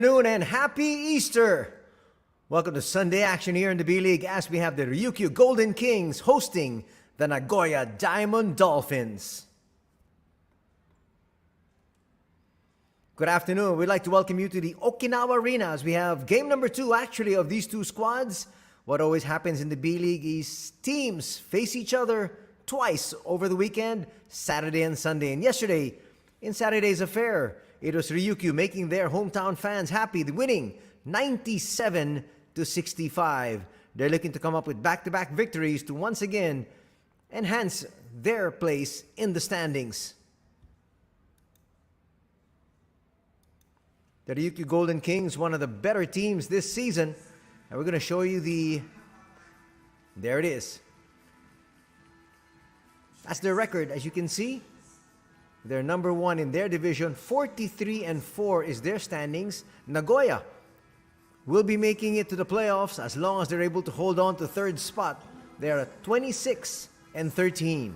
Afternoon and happy Easter! Welcome to Sunday action here in the B-League as we have the Ryukyu Golden Kings hosting the Nagoya Diamond Dolphins. Good afternoon. We'd like to welcome you to the Okinawa Arena as we have game number 2 actually of these two squads. What always happens in the B-League is teams face each other twice over the weekend, Saturday and Sunday. And yesterday, in Saturday's affair, it was Ryukyu making their hometown fans happy, winning 97-65. They're looking to come up with back-to-back victories to once again enhance their place in the standings. The Ryukyu Golden Kings, one of the better teams this season. And we're going to show you there it is. That's their record, as you can see. They're number 1 in their division. 43-4 is their standings. Nagoya will be making it to the playoffs as long as they're able to hold on to third spot. They're at 26-13.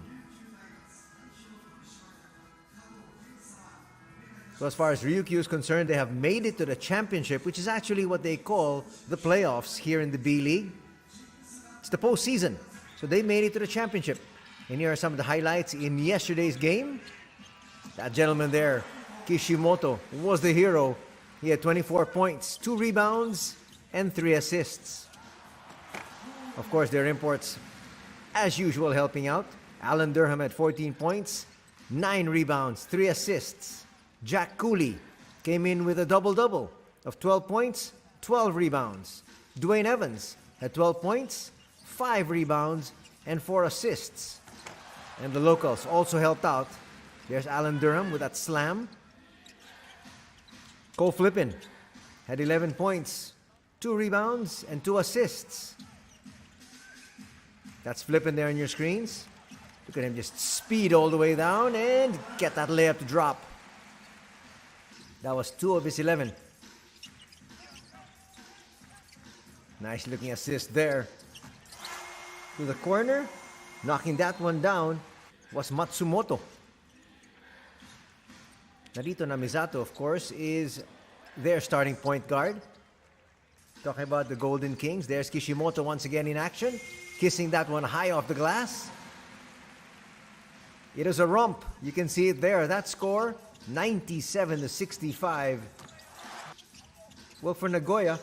So as far as Ryukyu is concerned, they have made it to the championship, which is actually what they call the playoffs here in the B-League. It's the postseason. So they made it to the championship. And here are some of the highlights in yesterday's game. That gentleman there, Kishimoto, was the hero. He had 24 points, 2 rebounds, and 3 assists. Of course, their imports, as usual, helping out. Alan Durham had 14 points, 9 rebounds, 3 assists. Jack Cooley came in with a double-double of 12 points, 12 rebounds. Dwayne Evans had 12 points, 5 rebounds, and 4 assists. And the locals also helped out. There's Alan Durham with that slam. Cole Flippin had 11 points, 2 rebounds, and 2 assists. That's Flippin there on your screens. Look at him just speed all the way down and get that layup to drop. That was 2 of his 11. Nice looking assist there. To the corner, knocking that one down was Matsumoto. Narito Namizato, of course, is their starting point guard. Talking about the Golden Kings, there's Kishimoto once again in action, kissing that one high off the glass. It is a romp. You can see it there. That score, 97-65. Well, for Nagoya,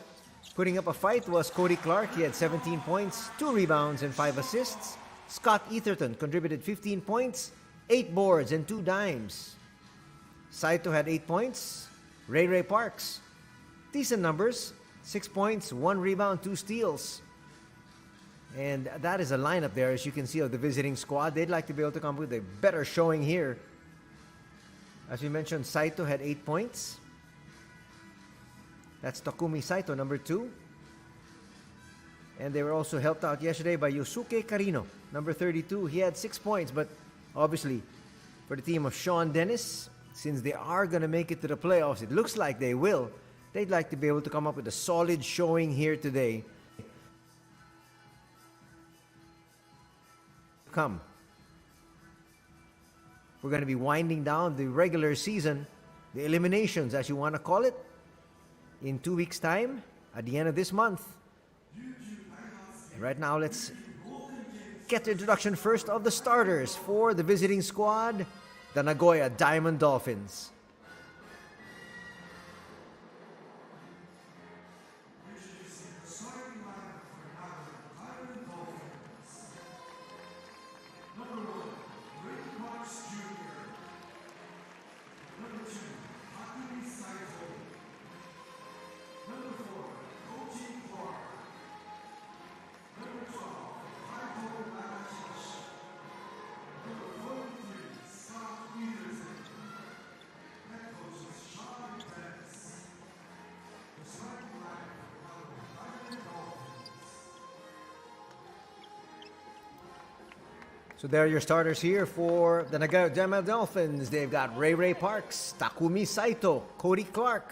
putting up a fight was Cody Clark. He had 17 points, 2 rebounds, and 5 assists. Scott Etherton contributed 15 points, 8 boards, and 2 dimes. Saito had 8 points. Ray Parks, decent numbers. 6 points, 1 rebound, 2 steals. And that is a lineup there, as you can see, of the visiting squad. They'd like to be able to come with a better showing here. As we mentioned, Saito had 8 points. That's Takumi Saito, number 2. And they were also helped out yesterday by Yosuke Karino, number 32. He had 6 points, but obviously for the team of Sean Dennis, since they are going to make it to the playoffs, it looks like they will. They'd like to be able to come up with a solid showing here today. We're going to be winding down the regular season, the eliminations, as you want to call it, in 2 weeks' time, at the end of this month. And right now, let's get the introduction first of the starters for the visiting squad, the Nagoya Diamond Dolphins. So there are your starters here for the Nagoya Diamond Dolphins. They've got Ray Parks, Takumi Saito, Cody Clark.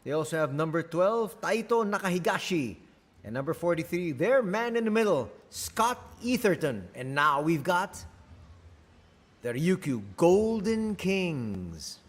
They also have number 12, Taito Nakahigashi. And number 43, their man in the middle, Scott Etherton. And now we've got the Ryukyu Golden Kings.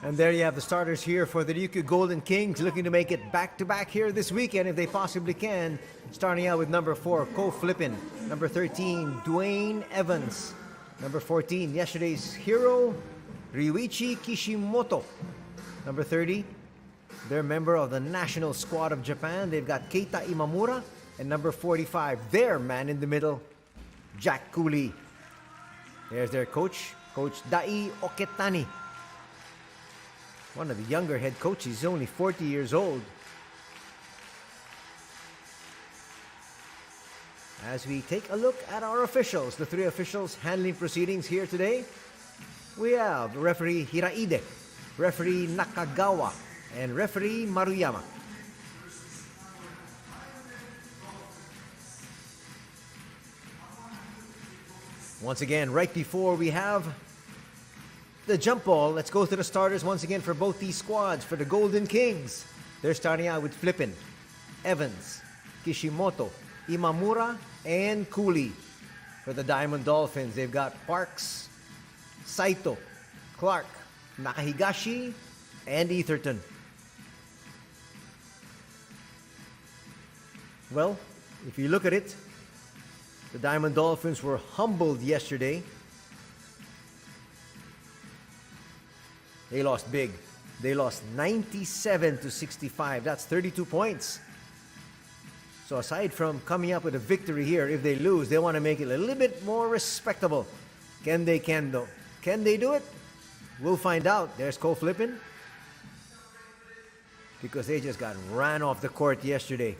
And there you have the starters here for the Ryukyu Golden Kings, looking to make it back-to-back here this weekend if they possibly can. Starting out with number 4, Ko Flippin. Number 13, Dwayne Evans. Number 14, yesterday's hero, Ryuichi Kishimoto. Number 30, they're a member of the national squad of Japan. They've got Keita Imamura. And number 45, their man in the middle, Jack Cooley. There's their coach, Coach Dai Oketani. One of the younger head coaches. He's only 40 years old. As we take a look at our officials, the 3 officials handling proceedings here today, we have referee Hiraide, referee Nakagawa, and referee Maruyama. Once again, right before we have the jump ball, let's go to the starters once again for both these squads. For the Golden Kings, they're starting out with Flippin, Evans, Kishimoto, Imamura, and Cooley. For the Diamond Dolphins, they've got Parks, Saito, Clark, Nakahigashi, and Etherton. Well, if you look at it, the Diamond Dolphins were humbled yesterday. They lost big. They lost 97-65. That's 32 points. So aside from coming up with a victory here, if they lose, they want to make it a little bit more respectable. Can they do it? We'll find out. There's Ko Flippin. Because they just got ran off the court yesterday.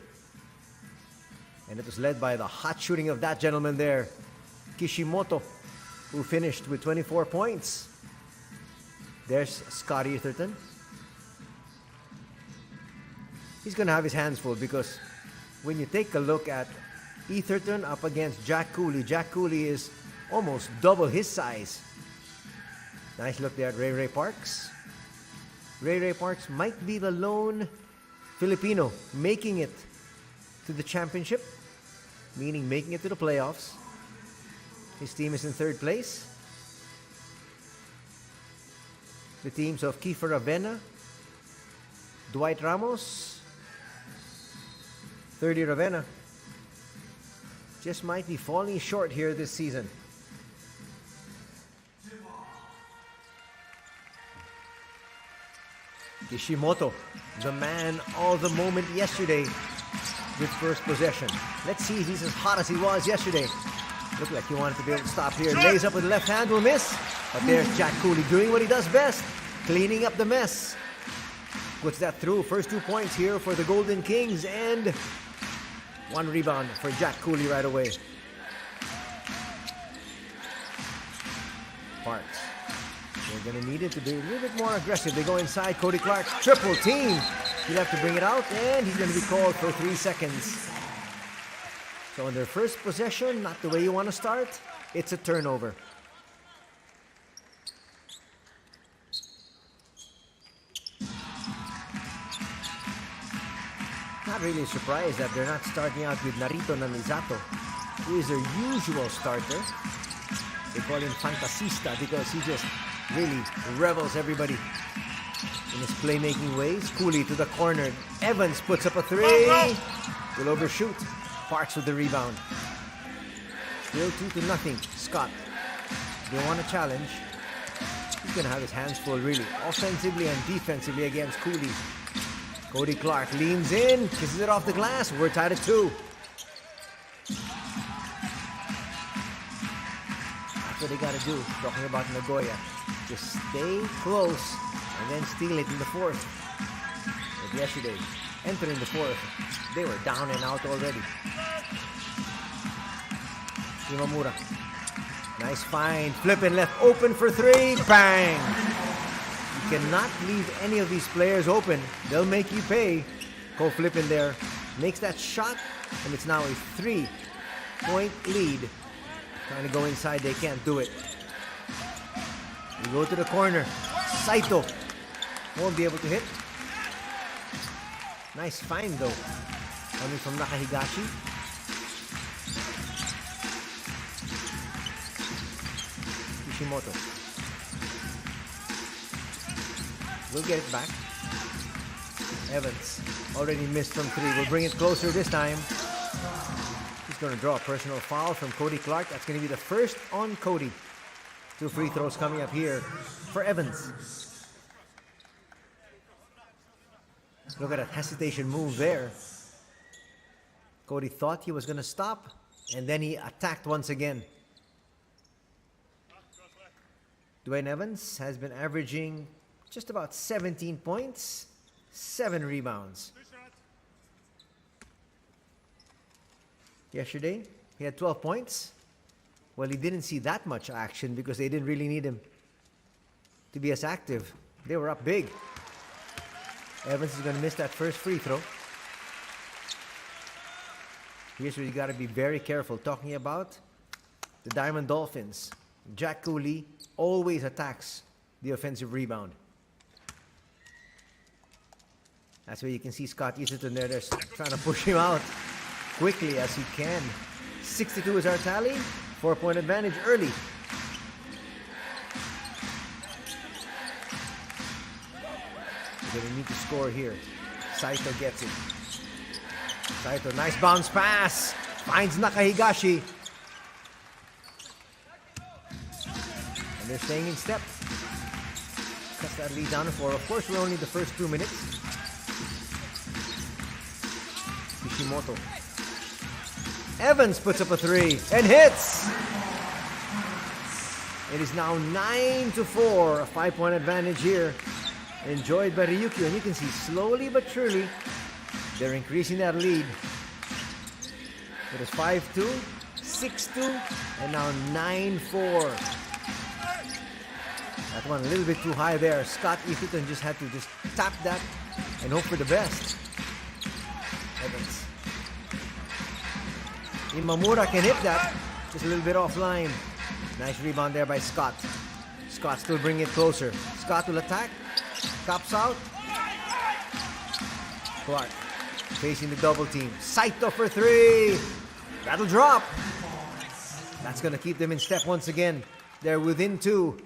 And it was led by the hot shooting of that gentleman there, Kishimoto, who finished with 24 points. There's Scotty Etherton. He's going to have his hands full because when you take a look at Etherton up against Jack Cooley is almost double his size. Nice look there at Ray Parks. Ray Parks might be the lone Filipino making it to the championship, meaning making it to the playoffs. His team is in 3rd place. The teams of Kiefer Avena, Dwight Ramos, 30 Ravenna just might be falling short here this season. Kishimoto, the man of the moment yesterday with first possession. Let's see if he's as hot as he was yesterday. Looked like he wanted to be able to stop here. Lays up with the left hand, will miss. But there's Jack Cooley doing what he does best, cleaning up the mess. Puts that through. First 2 points here for the Golden Kings and 1 rebound for Jack Cooley right away. Parks. They're going to need it to be a little bit more aggressive. They go inside. Cody Clark, triple team. He'll have to bring it out, and he's going to be called for 3 seconds. So on their first possession, not the way you want to start, it's a turnover. Not really surprised that they're not starting out with Narito Namizato, who is their usual starter. They call him Fantasista because he just really revels everybody in his playmaking ways. Cooley to the corner. Evans puts up a three. Will overshoot. Parks with the rebound. Still 2-0. Scott. They want a challenge. He's going to have his hands full, really. Offensively and defensively against Cooley. Cody Clark leans in. Kisses it off the glass. We're tied at 2. That's what they got to do. Talking about Nagoya. Just stay close and then steal it in the 4th. Like yesterday. Entering the 4th. They were down and out already. Imamura. Nice find. Flipping left open for 3. Bang! You cannot leave any of these players open. They'll make you pay. Go flipping there. Makes that shot. And it's now a 3-point lead. Trying to go inside. They can't do it. We go to the corner. Saito. Won't be able to hit. Nice find though. Coming from Nakahigashi. Kishimoto. We'll get it back. Evans. Already missed from 3. We'll bring it closer this time. He's going to draw a personal foul from Cody Clark. That's going to be the first on Cody. 2 free throws coming up here for Evans. Look at that hesitation move there. Cody thought he was going to stop, and then he attacked once again. Dwayne Evans has been averaging just about 17 points, 7 rebounds. Yesterday, he had 12 points. Well, he didn't see that much action because they didn't really need him to be as active. They were up big. Evans is going to miss that first free throw. Here's where you got to be very careful. Talking about the Diamond Dolphins. Jack Cooley always attacks the offensive rebound. That's where you can see Scott Easterton there. They're trying to push him out quickly as he can. 62 is our tally. 4-point advantage early. They're going to need to score here. Saito gets it. Saito, nice bounce pass. Finds Nakahigashi. And they're staying in step. Cuts that lead down to 4. Of course, we're only the first 2 minutes. Kishimoto. Evans puts up a 3 and hits. It is now 9-4. A 5-point advantage here. Enjoyed by Ryukyu, and you can see slowly but surely they're increasing that lead. It is 5-2, 6-2, and now 9-4. That one a little bit too high there. Scott Easterton just had to just tap that and hope for the best. Evans. Imamura can hit that. Just a little bit offline. Nice rebound there by Scott. Scott still bringing it closer. Scott will attack. Cops out. Clark facing the double team. Saito for 3. That'll drop. That's going to keep them in step once again. They're within 2.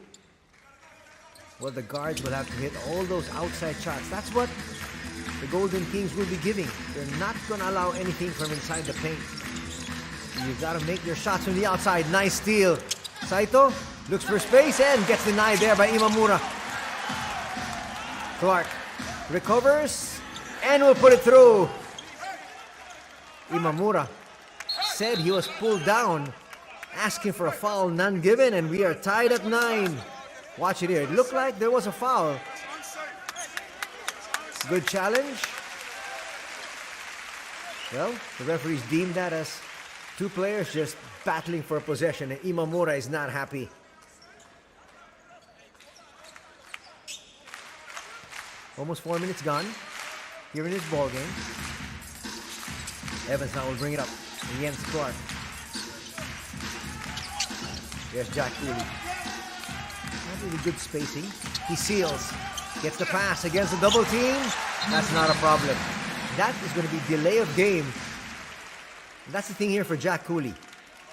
Well, the guards will have to hit all those outside shots. That's what the Golden Kings will be giving. They're not going to allow anything from inside the paint. You've got to make your shots from the outside. Nice steal. Saito looks for space and gets denied there by Imamura. Clark recovers and will put it through. Imamura said he was pulled down, asking for a foul, none given, and we are tied at 9. Watch it here. It looked like there was a foul. Good challenge. Well, the referees deemed that as 2 players just battling for possession, and Imamura is not happy. Almost 4 minutes gone here in this ball game. Evans now will bring it up against Clark. Here's Jack Cooley. Not really good spacing. He seals. Gets the pass against the double team. That's not a problem. That is going to be delay of game. That's the thing here for Jack Cooley.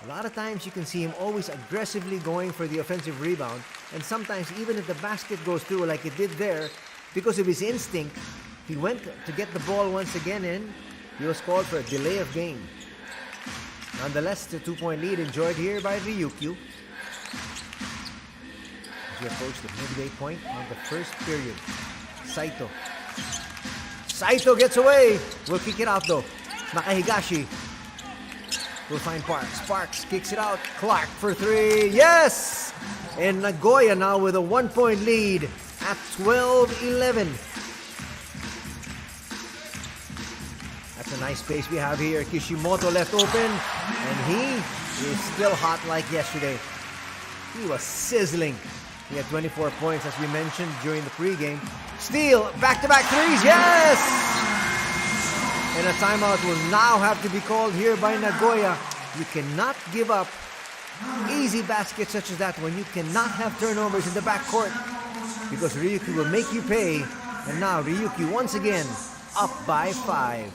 A lot of times you can see him always aggressively going for the offensive rebound, and sometimes even if the basket goes through like it did there, because of his instinct, he went to get the ball once again and he was called for a delay of game. Nonetheless, the 2-point lead enjoyed here by Ryukyu. As we approach the midway point of the first period. Saito gets away. Will kick it out though. Nakahigashi will find Parks. Parks kicks it out. Clark for 3. Yes! And Nagoya now with a 1-point lead at 12-11. That's a nice pace we have here. Kishimoto left open, and he is still hot like yesterday. He was sizzling. He had 24 points, as we mentioned during the pregame. Steal, back-to-back threes, yes! And a timeout will now have to be called here by Nagoya. You cannot give up easy baskets such as that when you cannot have turnovers in the backcourt, because Ryukyu will make you pay. And now Ryukyu once again up by 5.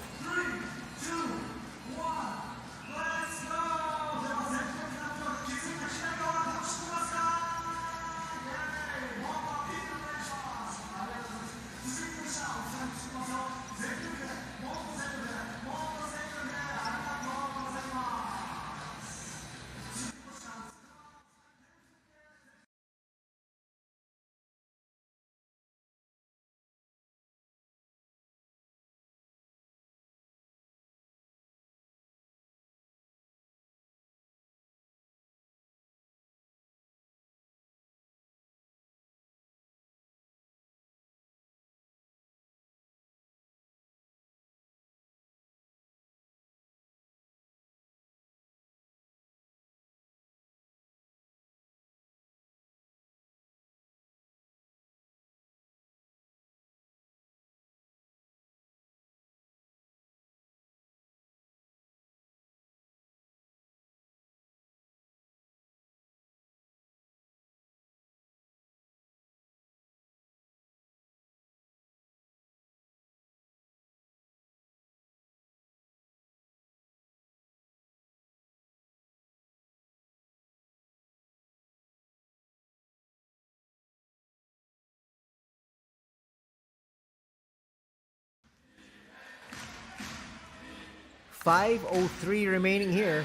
.5:03 remaining here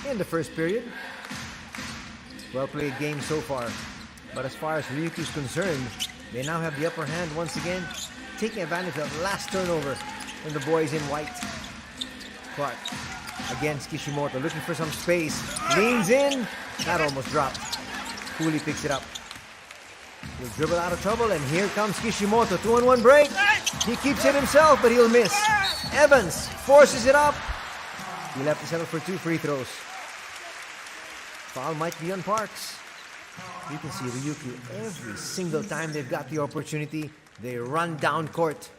in the first period. Well played game so far. But as far as Ryukyu is concerned, they now have the upper hand once again, taking advantage of the last turnover from the boys in white. Clark against Kishimoto, looking for some space. Leans in. That almost dropped. Cooley picks it up. He'll dribble out of trouble, and here comes Kishimoto. 2-on-1 break. He keeps it himself, but he'll miss. Evans forces it up. He'll have to settle for 2 free throws. Foul might be on Parks. You can see Ryukyu every single time they've got the opportunity, they run down court.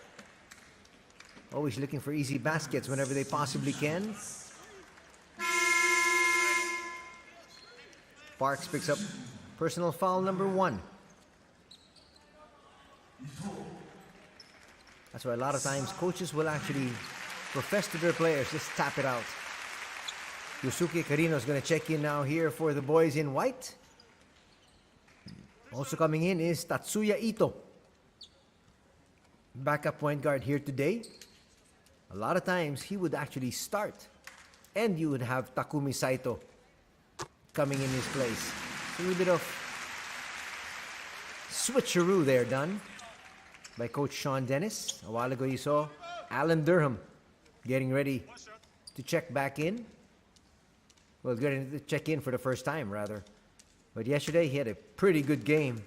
Always looking for easy baskets whenever they possibly can. Parks picks up personal foul number 1. That's why a lot of times coaches will actually profess to their players, just tap it out. Yosuke Karino is going to check in now here for the boys in white. Also coming in is Tatsuya Ito. Backup point guard here today. A lot of times he would actually start, and you would have Takumi Saito coming in his place. A little bit of switcheroo there done by Coach Sean Dennis. A while ago you saw Alan Durham getting ready to check back in. Well, getting to check in for the first time, rather. But yesterday he had a pretty good game.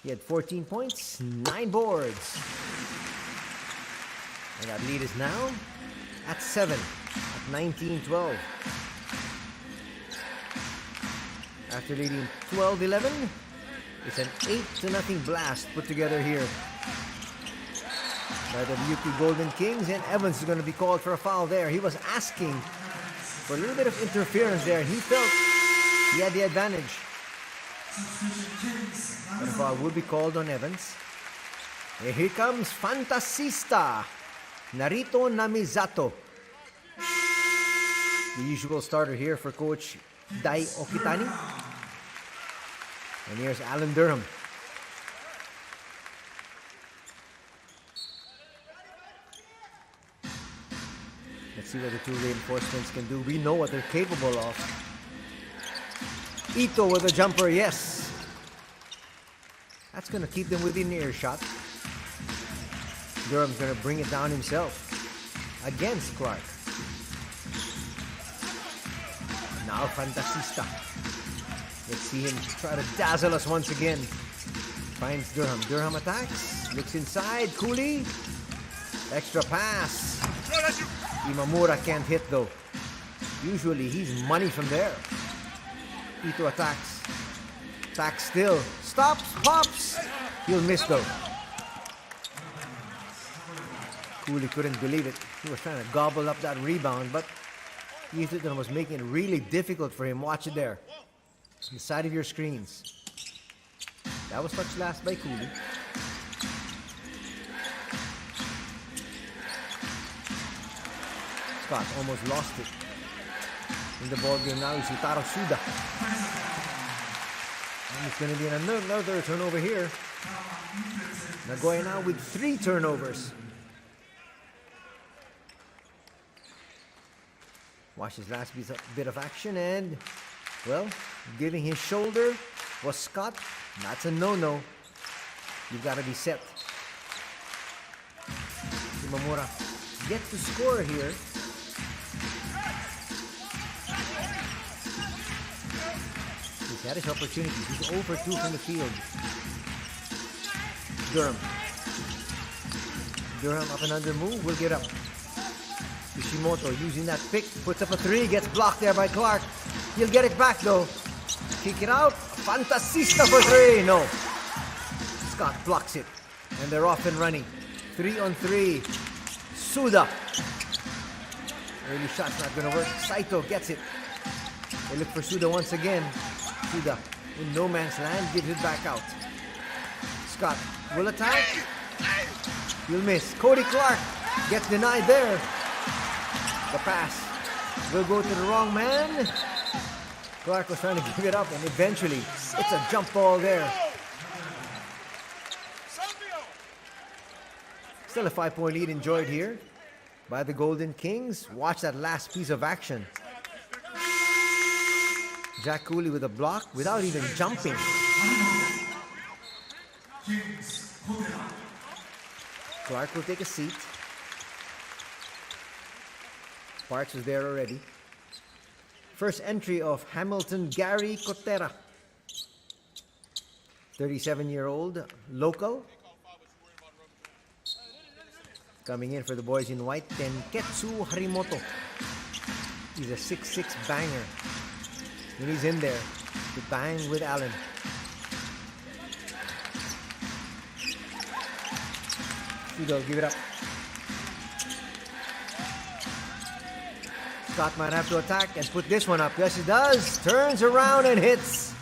He had 14 points, 9 boards. And that lead is now at 7, at 19-12. After leading 12-11, it's an 8-0 blast put together here by the Ryukyu Golden Kings, and Evans is going to be called for a foul there. He was asking for a little bit of interference there, and he felt he had the advantage. But a foul will be called on Evans. And here comes Fantasista, Narito Namizato. The usual starter here for Coach Dai Okitani. And here's Alan Durham. Let's see what the two reinforcements can do. We know what they're capable of. Ito with a jumper, yes. That's going to keep them within earshot. Durham's going to bring it down himself against Clark. Now Fantasista. Let's see him try to dazzle us once again. Finds Durham. Durham attacks. Looks inside. Cooley. Extra pass. Imamura can't hit though. Usually he's money from there. Ito attacks. Attacks still. Stops. Pops. He'll miss though. Cooley couldn't believe it. He was trying to gobble up that rebound, but Ethan was making it really difficult for him. Watch it there. On the side of your screens. That was touched last by Cooley. Scott almost lost it. In the ball game now is Utaro Suda. And it's going to be another turnover here. Nagoya now with 3 turnovers. Watch his last bit of action and, well, giving his shoulder was Scott. That's a no-no. You've got to be set. Imamura gets to score here. He's had his opportunities. He's over 2 from the field. Durham up and under move. Will get up. Kishimoto using that pick. Puts up a 3. Gets blocked there by Clark. He'll get it back though. Kick it out. Fantasista for 3. No. Scott blocks it. And they're off and running. 3-on-3. Suda. Early shot's not going to work. Saito gets it. They look for Suda once again. Suda in no man's land gives it back out. Scott will attack. He'll miss. Cody Clark gets denied there. The pass will go to the wrong man. Clark was trying to give it up and eventually it's a jump ball there. Still a 5-point lead enjoyed here by the Golden Kings. Watch that last piece of action. Jack Cooley with a block without even jumping. Clark will take a seat. Sparks is there already. First entry of Hamilton Gary Cotera. 37-year-old local. Coming in for the boys in white, Tenketsu Harimoto. He's a 6'6" banger. And he's in there to bang with Allen. Fido, give it up. Scott might have to attack and put this one up. Yes, he does. Turns around and hits.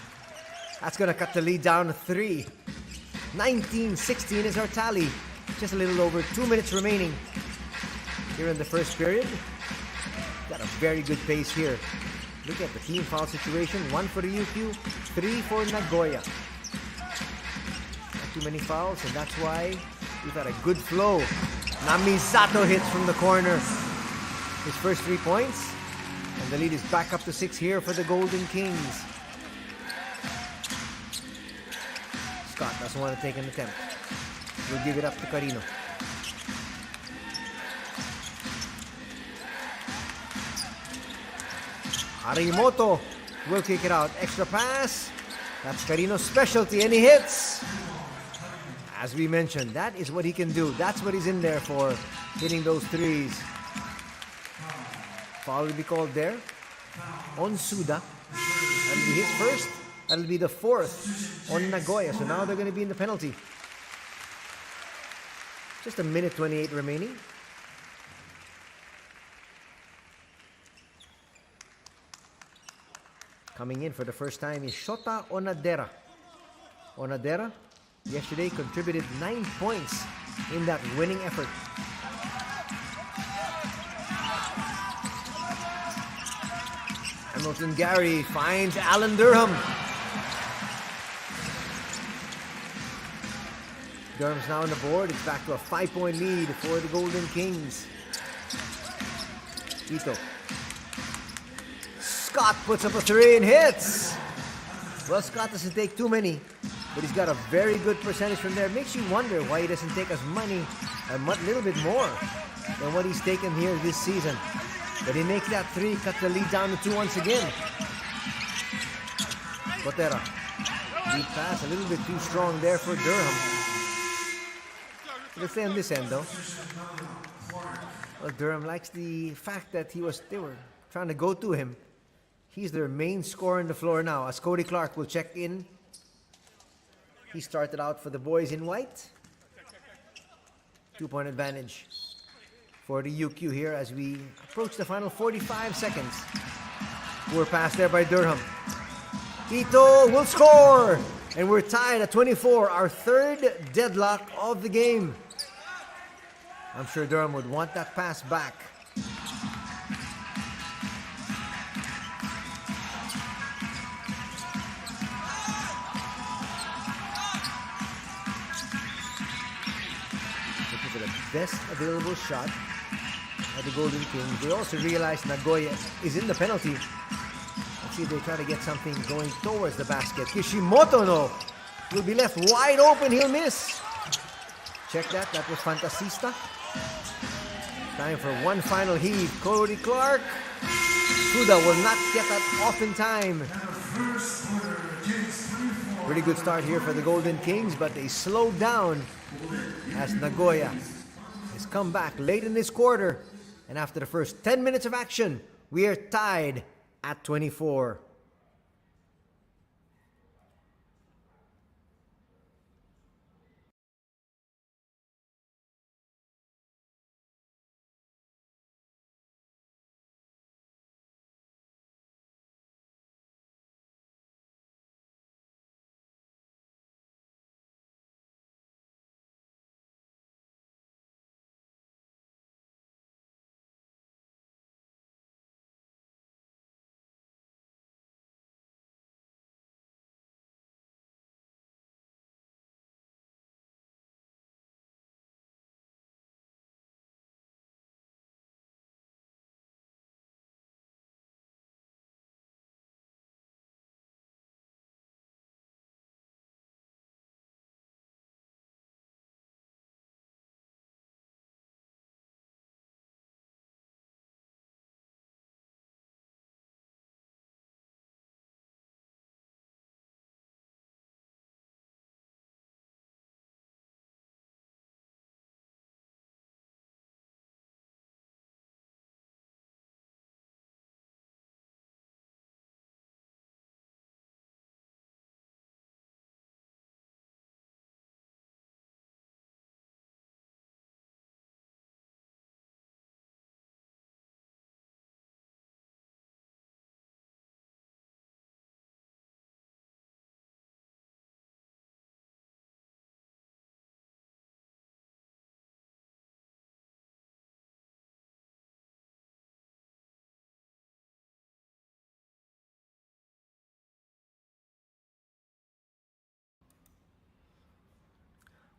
That's going to cut the lead down to 3. 19-16 is our tally. Just a little over 2 minutes remaining here in the first period. Got a very good pace here. Look at the team foul situation. 1 for Ryukyu, 3 for Nagoya. Not too many fouls, and that's why we've got a good flow. Namisato hits from the corner. His first 3 points. And the lead is back up to 6 here for the Golden Kings. Scott doesn't want to take an attempt. We'll give it up to Carino. Harimoto will kick it out. Extra pass. That's Carino's specialty, and he hits. As we mentioned, that is what he can do. That's what he's in there for, hitting those 3s. Foul will be called there on Suda. That'll be his first. That'll be the 4th on Nagoya. So now they're going to be in the penalty. Just a minute 28 remaining. Coming in for the first time is Shota Onadera. Onadera yesterday contributed 9 points in that winning effort. Hamilton Gary finds Alan Durham. Durham's now on the board. It's back to a 5-point lead for the Golden Kings. Ito. Scott puts up a 3 and hits. Well, Scott doesn't take too many, but he's got a very good percentage from there. Makes you wonder why he doesn't take as many, a little bit more than what he's taken here this season. But he makes that 3, cut the lead down to 2 once again. Botera. Lead pass, a little bit too strong there for Durham. Let's stay on this end though. Well, Durham likes the fact that they were trying to go to him. He's their main scorer on the floor now, as Cody Clark will check in. He started out for the boys in white. 2-point advantage for the UQ here as we approach the final 45 seconds. Poor pass there by Durham. Ito will score! And we're tied at 24, our 3rd deadlock of the game. I'm sure Durham would want that pass back. Looking for the best available shot at the Golden Kings. They also realize Nagoya is in the penalty. Let's see if they try to get something going towards the basket. Kishimoto, no. Will be left wide open. He'll miss. Check that. That was Fantasista. Time for one final heave. Cody Clark. Suda will not get that off in time. Pretty good start here for the Golden Kings, but they slowed down as Nagoya has come back late in this quarter. And after the first 10 minutes of action, we are tied at 24.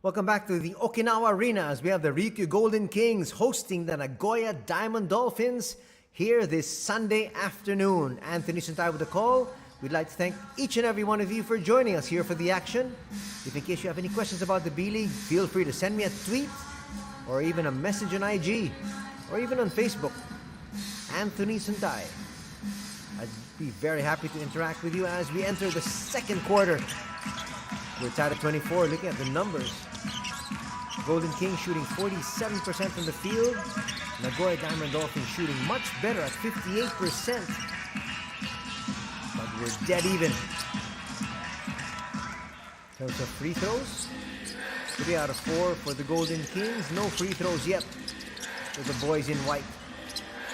Welcome back to the Okinawa Arena as we have the Ryukyu Golden Kings hosting the Nagoya Diamond Dolphins here this Sunday afternoon. Anthony Suntay with the call. We'd like to thank each and every one of you for joining us here for the action. If in case you have any questions about the B-League, feel free to send me a tweet or even a message on IG or even on Facebook. Anthony Suntay. I'd be very happy to interact with you as we enter the second quarter. We're tied at 24, looking at the numbers. Golden Kings shooting 47% from the field. Nagoya Diamond Dolphins shooting much better at 58%. But we're dead even. In terms of free throws, 3 out of 4 for the Golden Kings. No free throws yet for the boys in white.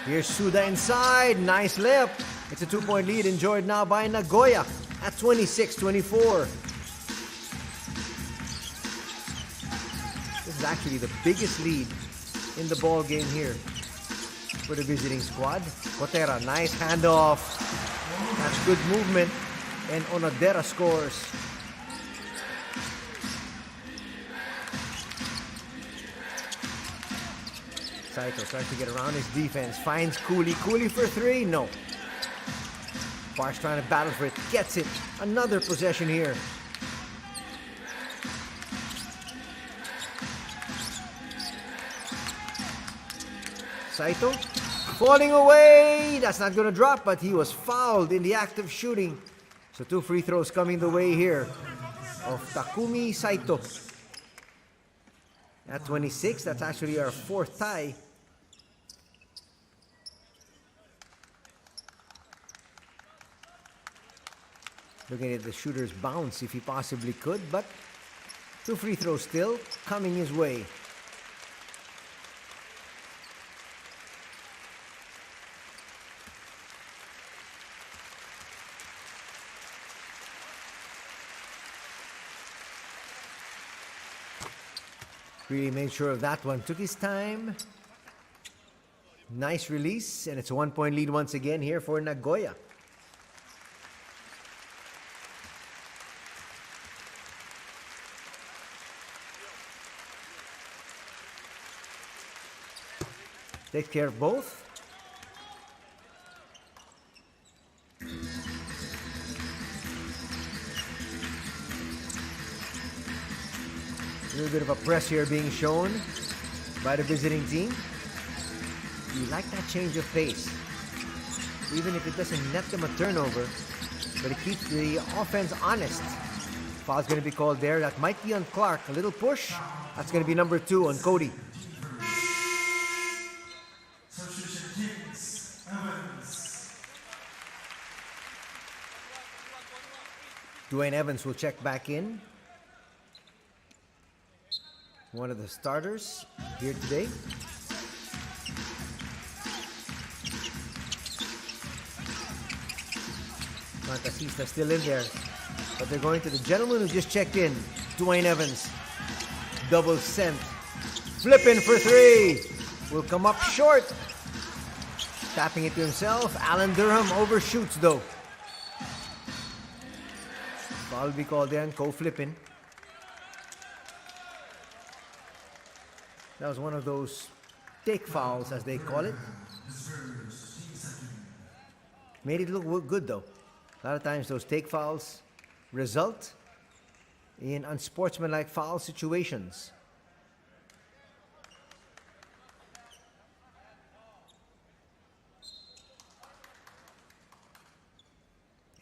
Here's Suda inside. Nice layup. It's a 2-point lead enjoyed now by Nagoya at 26-24. This is actually the biggest lead in the ball game here for the visiting squad. Botera, nice handoff. That's good movement. And Onodera scores. Saito starts to get around his defense. Finds Cooley. Cooley for three. No. Park's trying to battle for it. Gets it. Another possession here. Saito falling away. That's not going to drop, but he was fouled in the act of shooting. So 2 free throws coming the way here of Takumi Saito. At 26, that's actually our 4th tie. Looking at the shooter's bounce if he possibly could, but 2 free throws still coming his way. Really made sure of that one. Took his time. Nice release, and it's a 1-point lead once again here for Nagoya. Take care of both. A little bit of a press here being shown by the visiting team. You like that change of pace. Even if it doesn't net them a turnover, but it keeps the offense honest. Foul's going to be called there. That might be on Clark. A little push. That's going to be number 2 on Cody. Dwayne Evans will check back in. One of the starters here today. Fantasista still in there. But they're going to the gentleman who just checked in. Dwayne Evans. Double sent. Flipping for 3. Will come up short. Tapping it to himself. Alan Durham overshoots though. Foul will be called there and co-flipping. That was one of those take fouls, as they call it. Made it look good, though. A lot of times those take fouls result in unsportsmanlike foul situations.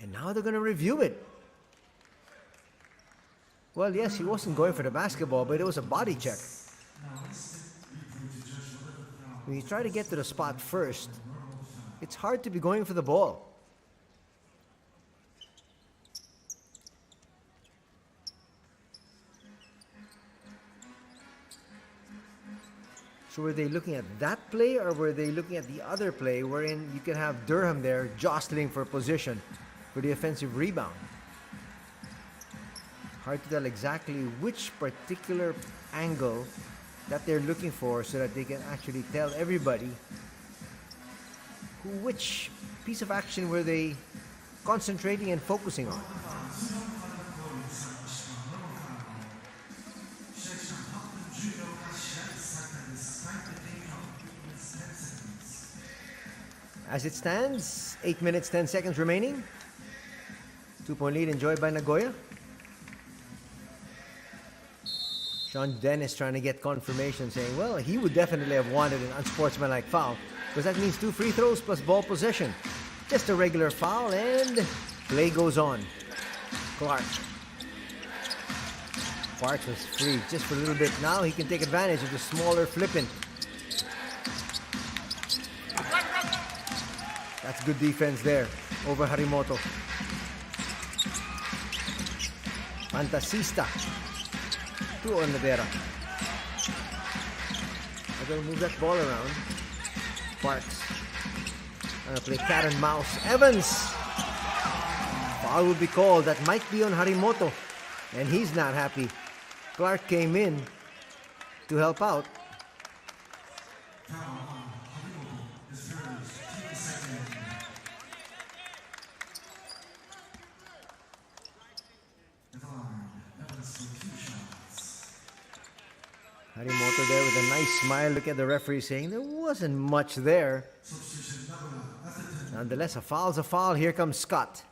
And now they're going to review it. Well, yes, he wasn't going for the basketball, but it was a body check. When you try to get to the spot first, it's hard to be going for the ball. So were they looking at that play, or were they looking at the other play wherein you can have Durham there jostling for position for the offensive rebound? Hard to tell exactly which particular angle that they're looking for so that they can actually tell everybody which piece of action were they concentrating and focusing on. As it stands, 8 minutes, 10 seconds remaining. 2-point lead enjoyed by Nagoya. Sean Dennis trying to get confirmation, saying, well, he would definitely have wanted an unsportsmanlike foul, because that means 2 free throws plus ball possession. Just a regular foul, and play goes on. Clark. Parks was free just for a little bit. Now he can take advantage of the smaller flipping. That's good defense there over Harimoto. Fantasista. On Rivera. I'm going to move that ball around. Parks. Going to play cat and mouse. Evans. Foul will be called. That might be on Harimoto. And he's not happy. Clark came in to help out. Harimoto there with a nice smile. Look at the referee saying there wasn't much there. Nonetheless, a foul's a foul. Here comes Scott.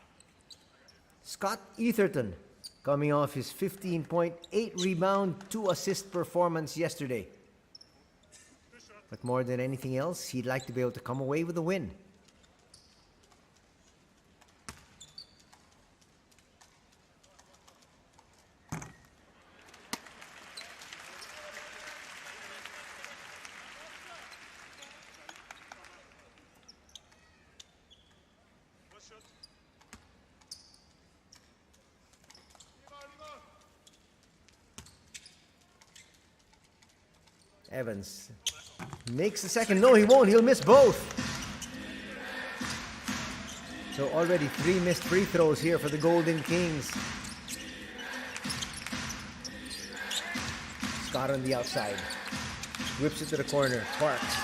Scott Etherton coming off his 15.8 rebound, 2 assist performance yesterday. But more than anything else, he'd like to be able to come away with a win. Evans makes the second. No, he won't. He'll miss both. So already 3 missed free throws here for the Golden Kings. Scott on the outside. Whips it to the corner. Parks.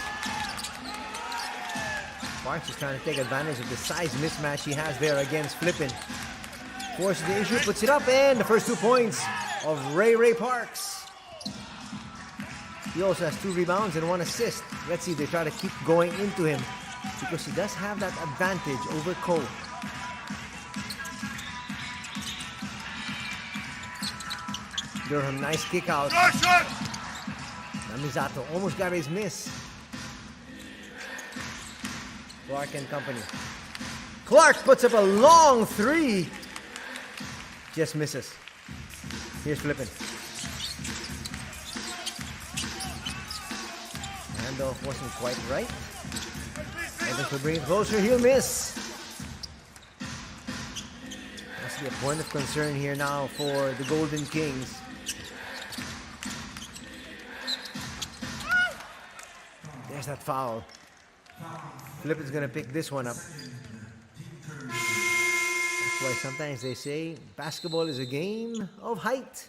Parks is trying to take advantage of the size mismatch he has there against Flippin. Forces the issue, puts it up, and the first 2 points of Ray Parks. He also has 2 rebounds and 1 assist. Let's see if they try to keep going into him because he does have that advantage over Cole. Durham, nice kick out. Namizato almost got his miss. Clark and company. Clark puts up a long 3. Just misses. Here's Flippin. Handoff wasn't quite right. Evans will bring it closer. He'll miss. Must be a point of concern here now for the Golden Kings. There's that foul. Flippin's gonna pick this one up. That's why sometimes they say basketball is a game of height.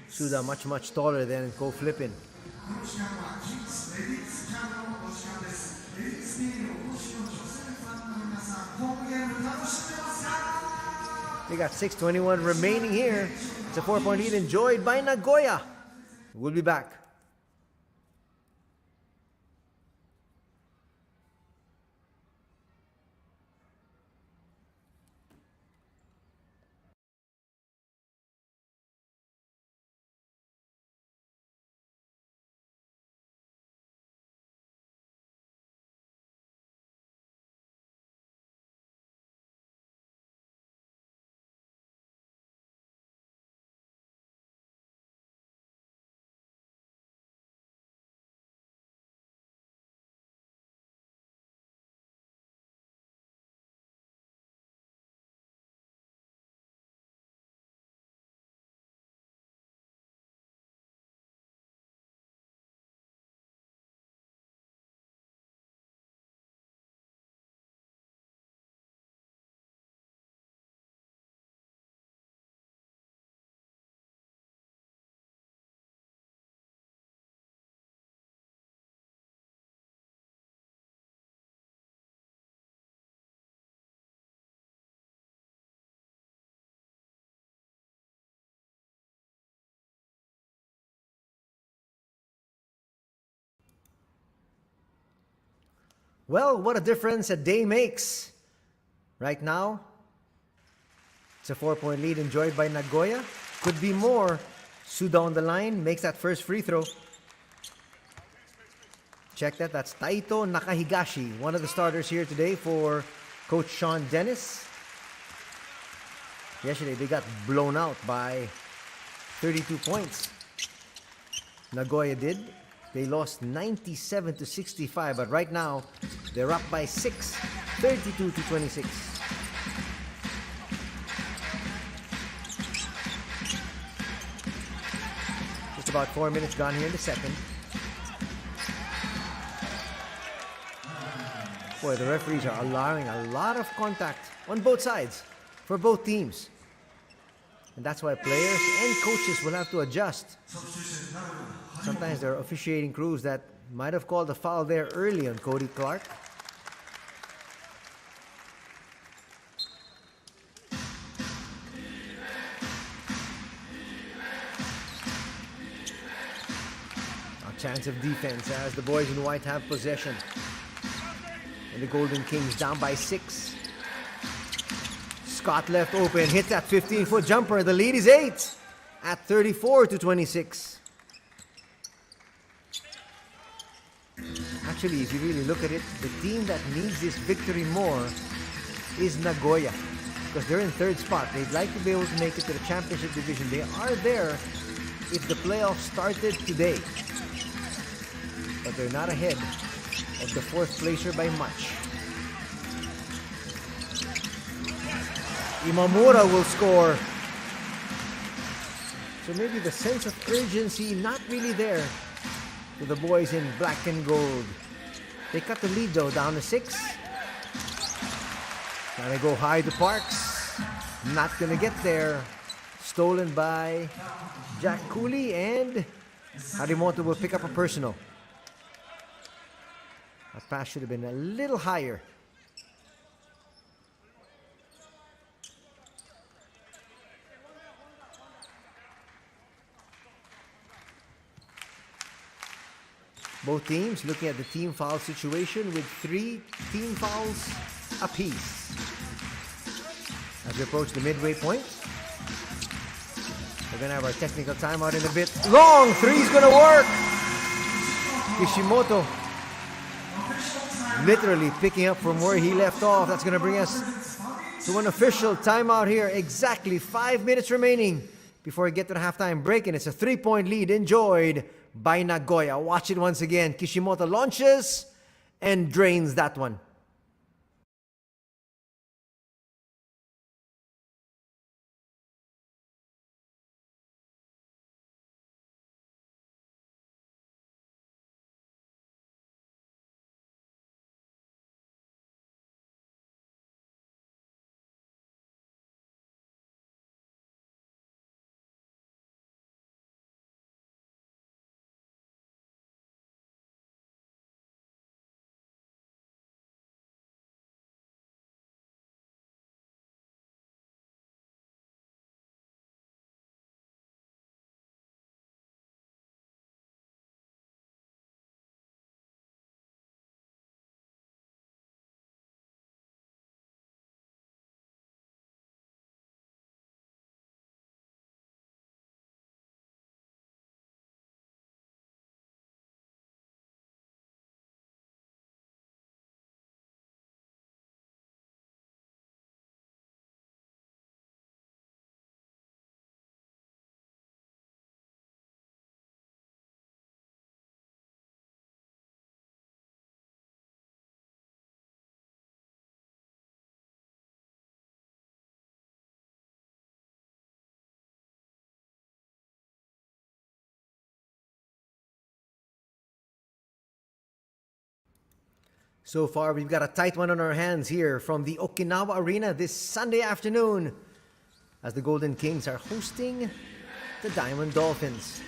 Suda much taller than Ko Flippin. They got 6:21 remaining here. It's a 4-point lead enjoyed by Nagoya. We'll be back. Well, what a difference a day makes. Right now, it's a 4-point lead enjoyed by Nagoya. Could be more. Suda on the line, makes that first free throw. Check that, that's Taito Nakahigashi, one of the starters here today for Coach Sean Dennis. Yesterday, they got blown out by 32 points. Nagoya did. They lost 97-65, but right now, they're up by 6, 32-26. Just about 4 minutes gone here in the second. Boy, the referees are allowing a lot of contact on both sides for both teams. And that's why players and coaches will have to adjust. Sometimes there are officiating crews that might have called a foul there early on Cody Clark. Chance of defense as the boys in white have possession. And the Golden Kings down by 6. Scott left open, hits that 15-foot jumper. The lead is 8 at 34-26. Actually, if you really look at it, the team that needs this victory more is Nagoya, because they're in 3rd spot. They'd like to be able to make it to the championship division. They are there if the playoffs started today, but they're not ahead of the 4th placer by much. Imamura will score. So maybe the sense of urgency not really there to the boys in black and gold. They cut the lead though, down to 6. Trying to go high to Parks. Not gonna get there. Stolen by Jack Cooley, and Harimoto will pick up a personal. That pass should have been a little higher. Both teams looking at the team foul situation with 3 team fouls apiece. As we approach the midway point, we're going to have our technical timeout in a bit. Long three's going to work. Kishimoto literally picking up from where he left off. That's going to bring us to an official timeout here. Exactly 5 minutes remaining before we get to the halftime break, and it's a 3-point lead enjoyed by Nagoya. Watch it once again. Kishimoto launches and drains that one. So far, we've got a tight one on our hands here from the Okinawa Arena this Sunday afternoon as the Golden Kings are hosting the Diamond Dolphins.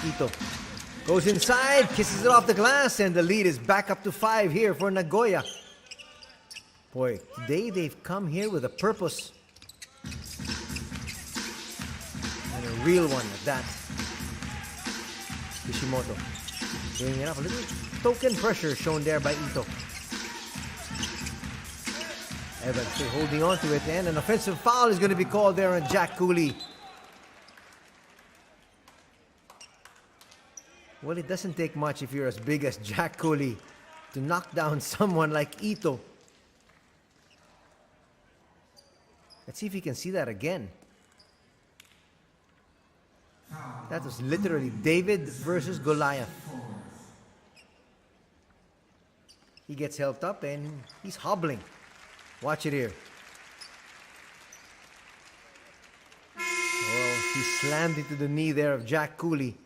Ito goes inside, kisses it off the glass, and the lead is back up to 5 here for Nagoya. Boy, today they've come here with a purpose. And a real one at that. Kishimoto bringing it up. A little token pressure shown there by Ito. Evans still holding on to it, and an offensive foul is going to be called there on Jack Cooley. Well, it doesn't take much if you're as big as Jack Cooley to knock down someone like Ito. Let's see if you can see that again. That was literally David versus Goliath. He gets helped up and he's hobbling. Watch it here. Oh, he slammed into the knee there of Jack Cooley.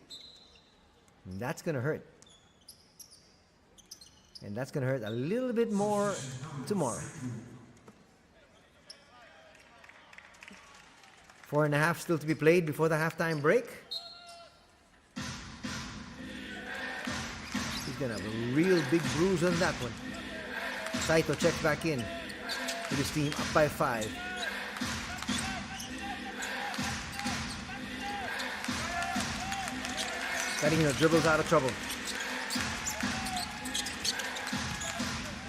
And that's going to hurt. And that's going to hurt a little bit more tomorrow. 4.5 still to be played before the halftime break. He's going to have a real big bruise on that one. Saito checks back in with his team up by 5. Carino dribbles out of trouble.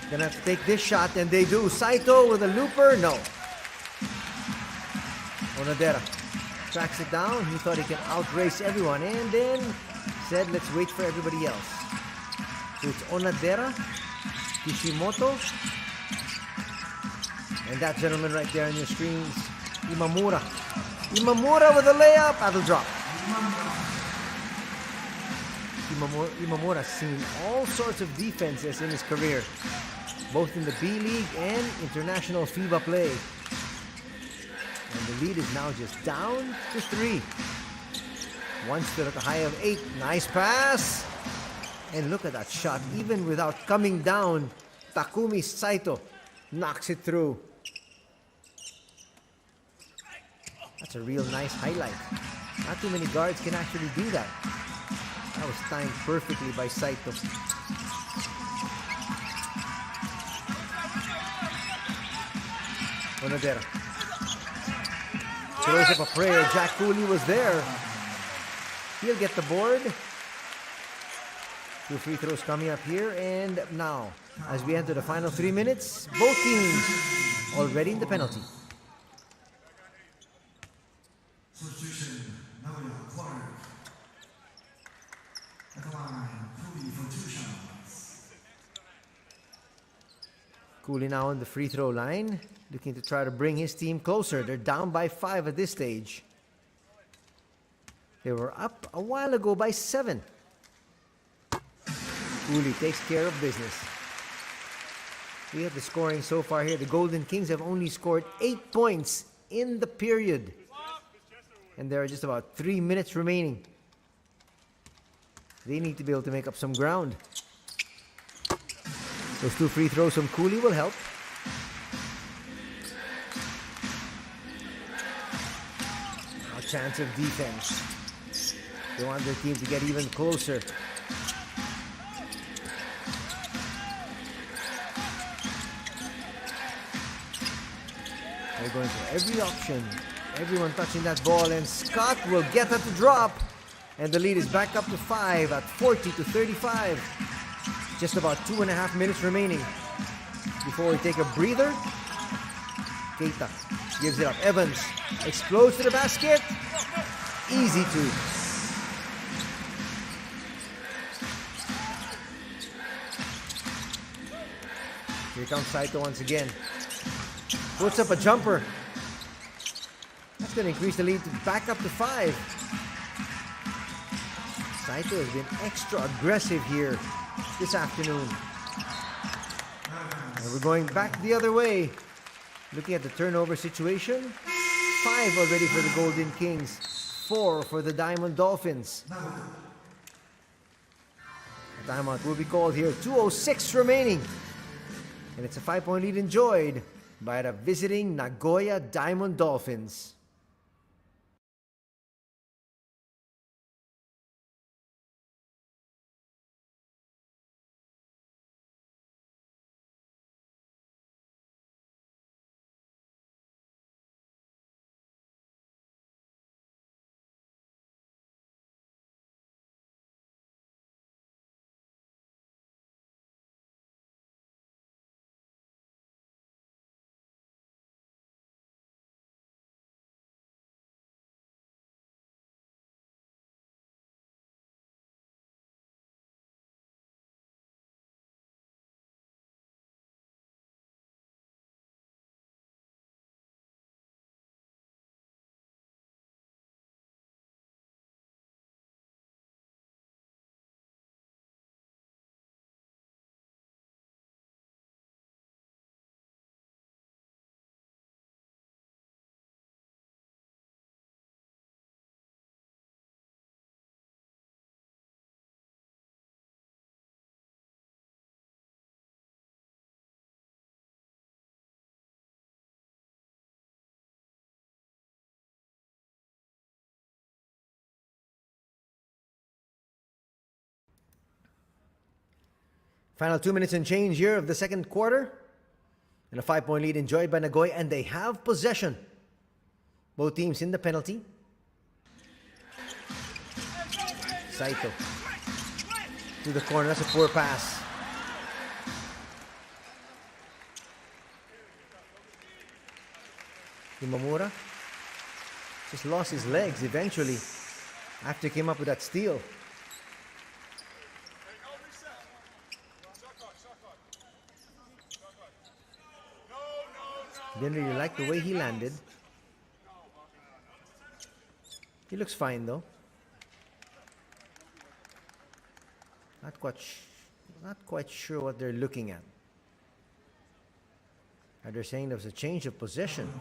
Gonna have to take this shot, and they do. Saito with a looper, no. Onodera tracks it down. He thought he can outrace everyone, and then said, let's wait for everybody else. So it's Onodera, Kishimoto, and that gentleman right there on your screens, Imamura. Imamura with a layup, that'll drop. Imamura's seen all sorts of defenses in his career, both in the B-League and international FIBA play. And the lead is now just down to 3. One stood at a high of 8. Nice pass. And look at that shot. Even without coming down, Takumi Saito knocks it through. That's a real nice highlight. Not too many guards can actually do that. That was timed perfectly by Saito. Onodera throws up a prayer. Jack Cooley was there. He'll get the board. 2 free throws coming up here. And now, as we enter the final 3 minutes, both teams already in the penalty. Cooley now on the free throw line, looking to try to bring his team closer. They're down by 5 at this stage. They were up a while ago by 7. Cooley takes care of business. We have the scoring so far here. The Golden Kings have only scored 8 points in the period. And there are just about 3 minutes remaining. They need to be able to make up some ground. Those 2 free throws from Cooley will help. A chance of defense. They want their team to get even closer. They're going for every option. Everyone touching that ball, and Scott will get that to drop. And the lead is back up to 5 at 40-35. Just about 2.5 minutes remaining before we take a breather. Keita gives it up. Evans explodes to the basket. Easy 2. Here comes Saito once again. Puts up a jumper. That's going to increase the lead to back up to 5. Saito has been extra aggressive here this afternoon. And we're going back the other way. Looking at the turnover situation. 5 already for the Golden Kings. 4 for the Diamond Dolphins. A timeout will be called here. 2:06 remaining. And it's a 5-point lead enjoyed by the visiting Nagoya Diamond Dolphins. Final 2 minutes and change here of the second quarter. And a 5-point lead enjoyed by Nagoya, and they have possession. Both teams in the penalty. Saito. To the corner. That's a poor pass. Imamura just lost his legs eventually after he came up with that steal. Didn't really like the way he landed. He looks fine though. Not quite sure what they're looking at. Are they saying there was a change of possession?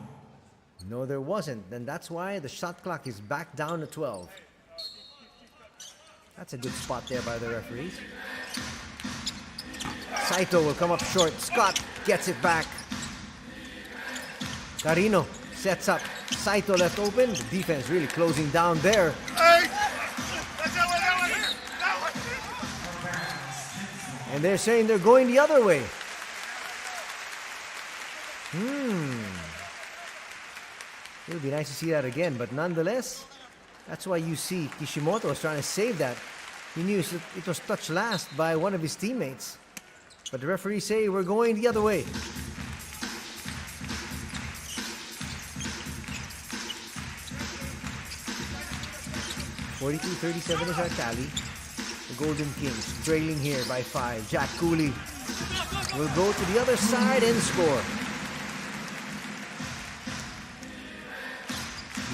No, there wasn't. Then that's why the shot clock is back down to 12. That's a good spot there by the referees. Saito will come up short. Scott gets it back. Carino sets up. Saito left open. The defense really closing down there. And they're saying they're going the other way. It would be nice to see that again, but nonetheless, that's why you see Kishimoto was trying to save that. He knew it was touched last by one of his teammates. But the referees say we're going the other way. (42-37) is our tally. The Golden Kings trailing here by 5. Jack Cooley will go to the other side and score.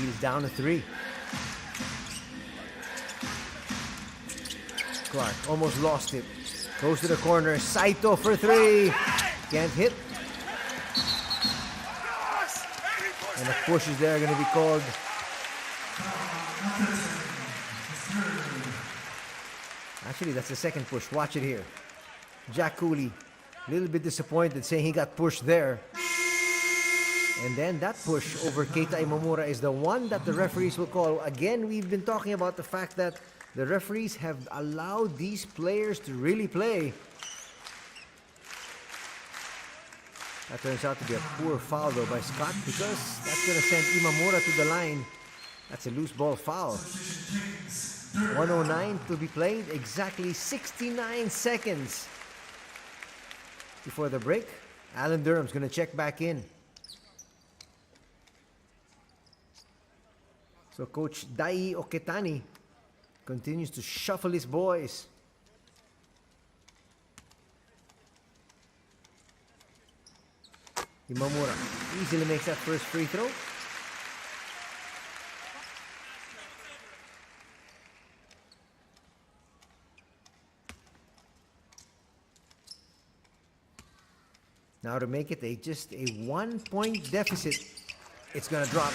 He's down to 3. Clark almost lost it. Goes to the corner. Saito for 3. Can't hit. And the push is there going to be called. Actually, that's the second push. Watch it here. Jack Cooley, a little bit disappointed, saying he got pushed there. And then that push over Keita Imamura is the one that the referees will call. Again, we've been talking about the fact that the referees have allowed these players to really play. That turns out to be a poor foul though by Scott, because that's going to send Imamura to the line. That's a loose ball foul. 109 to be played. Exactly 69 seconds before the break. Alan Durham's going to check back in. So Coach Dai Oketani continues to shuffle his boys. Imamura easily makes that first free throw. Now to make it just a 1-point deficit, it's going to drop.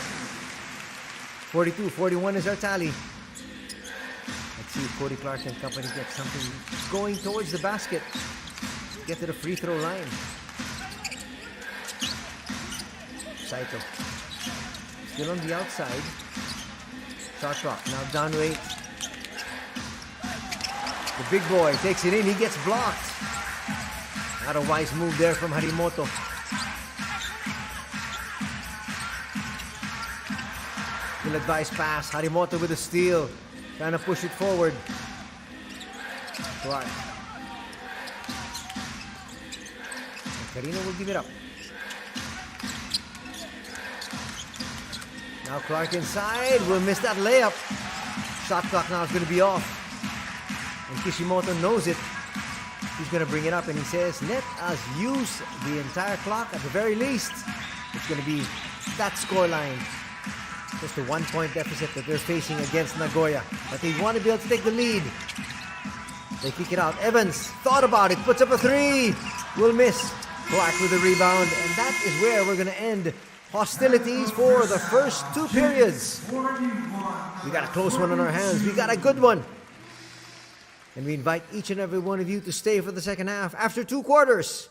42-41 is our tally. Let's see if Cody Clark and company get something going towards the basket. Get to the free throw line. Saito. Still on the outside. Shot clock now down to 8. The big boy takes it in. He gets blocked. Not a wise move there from Harimoto. Ill-advised pass. Harimoto with a steal. Trying to push it forward. Clark. And Carino will give it up. Now Clark inside. Will miss that layup. Shot clock now is going to be off. And Kishimoto knows it. He's going to bring it up and he says, let us use the entire clock at the very least. It's going to be that scoreline. Just a 1-point deficit that they're facing against Nagoya. But they want to be able to take the lead. They kick it out. Evans thought about it, puts up a 3. Will miss. Clark with the rebound. And that is where we're going to end hostilities for the first 2 periods. We got a close one on our hands. We got a good one. And we invite each and every one of you to stay for the second half. After 2 quarters,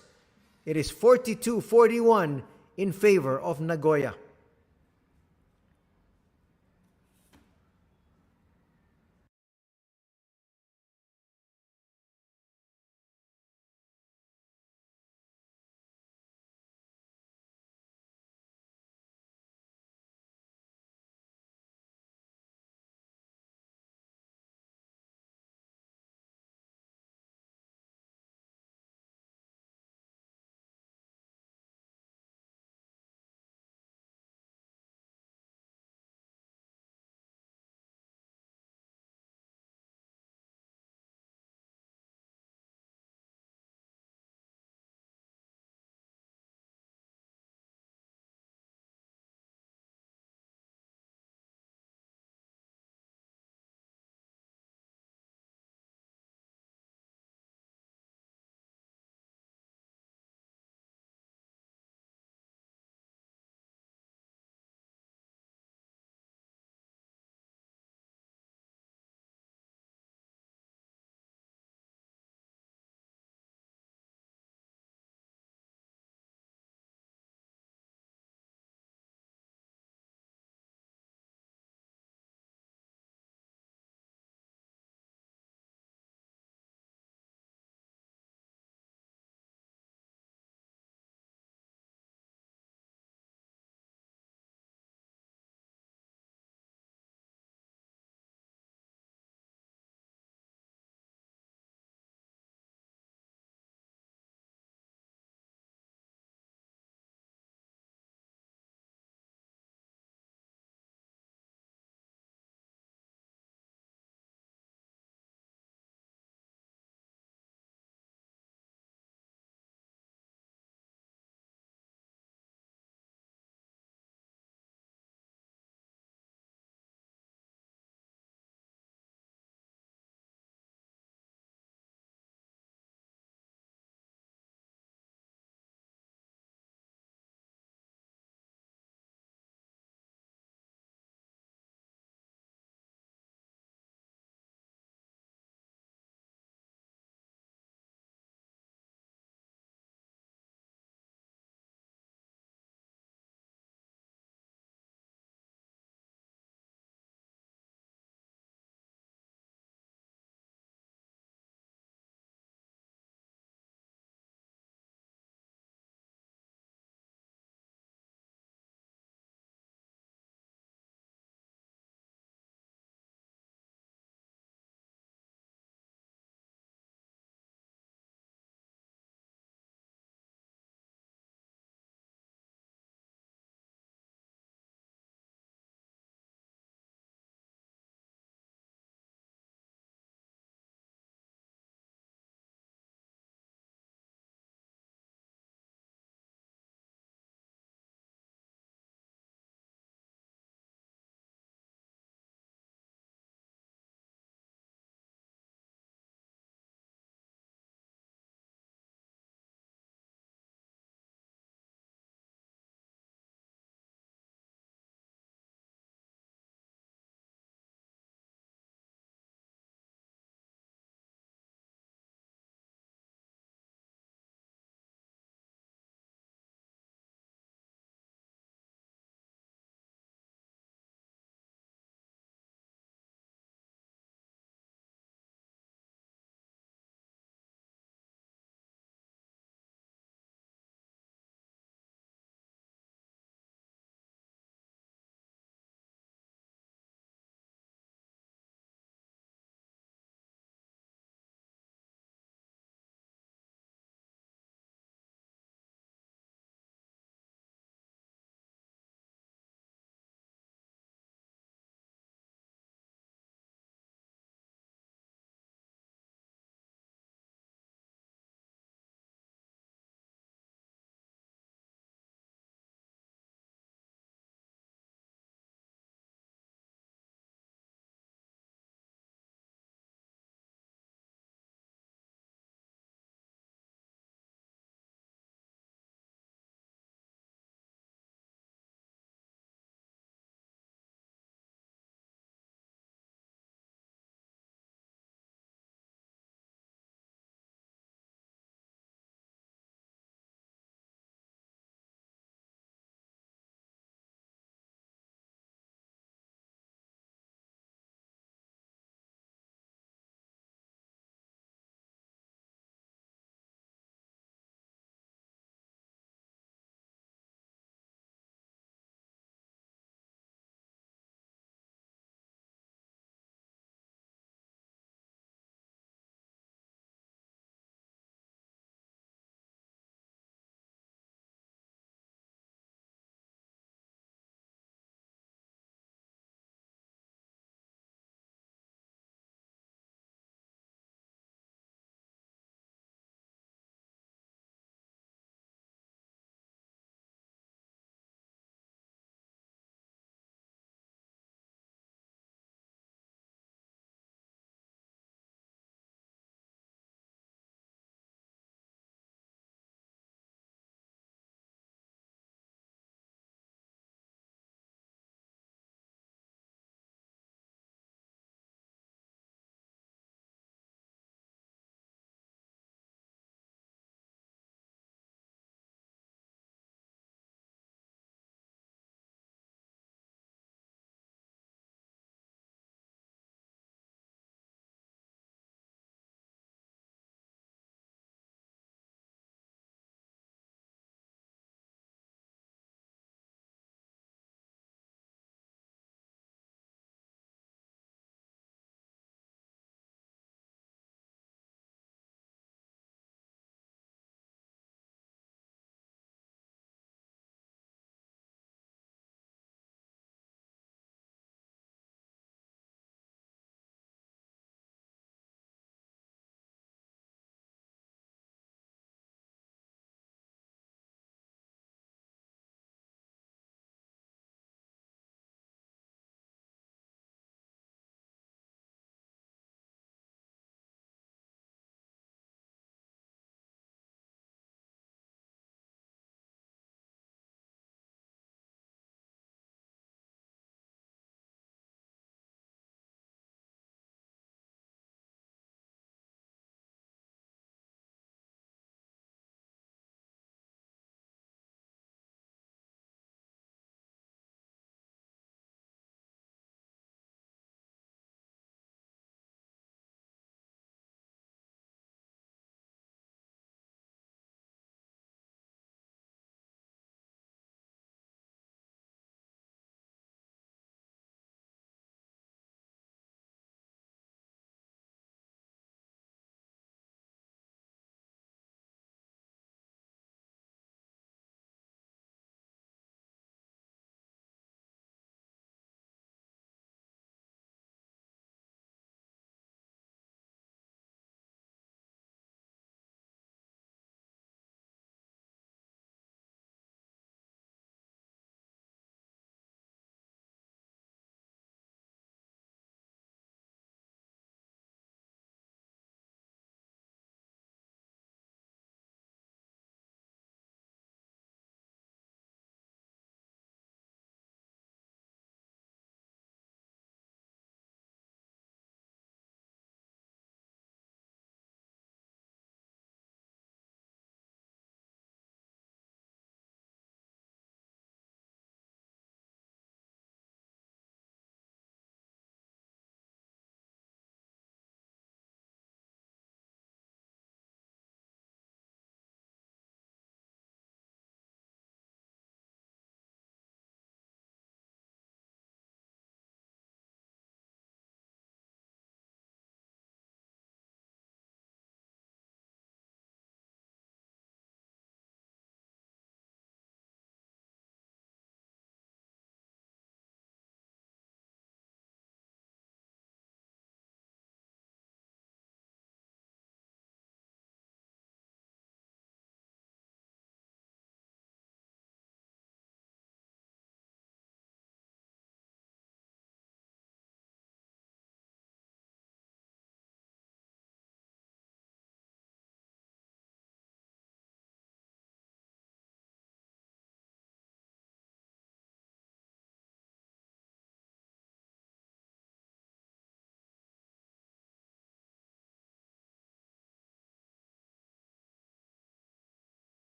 it is 42-41 in favor of Nagoya.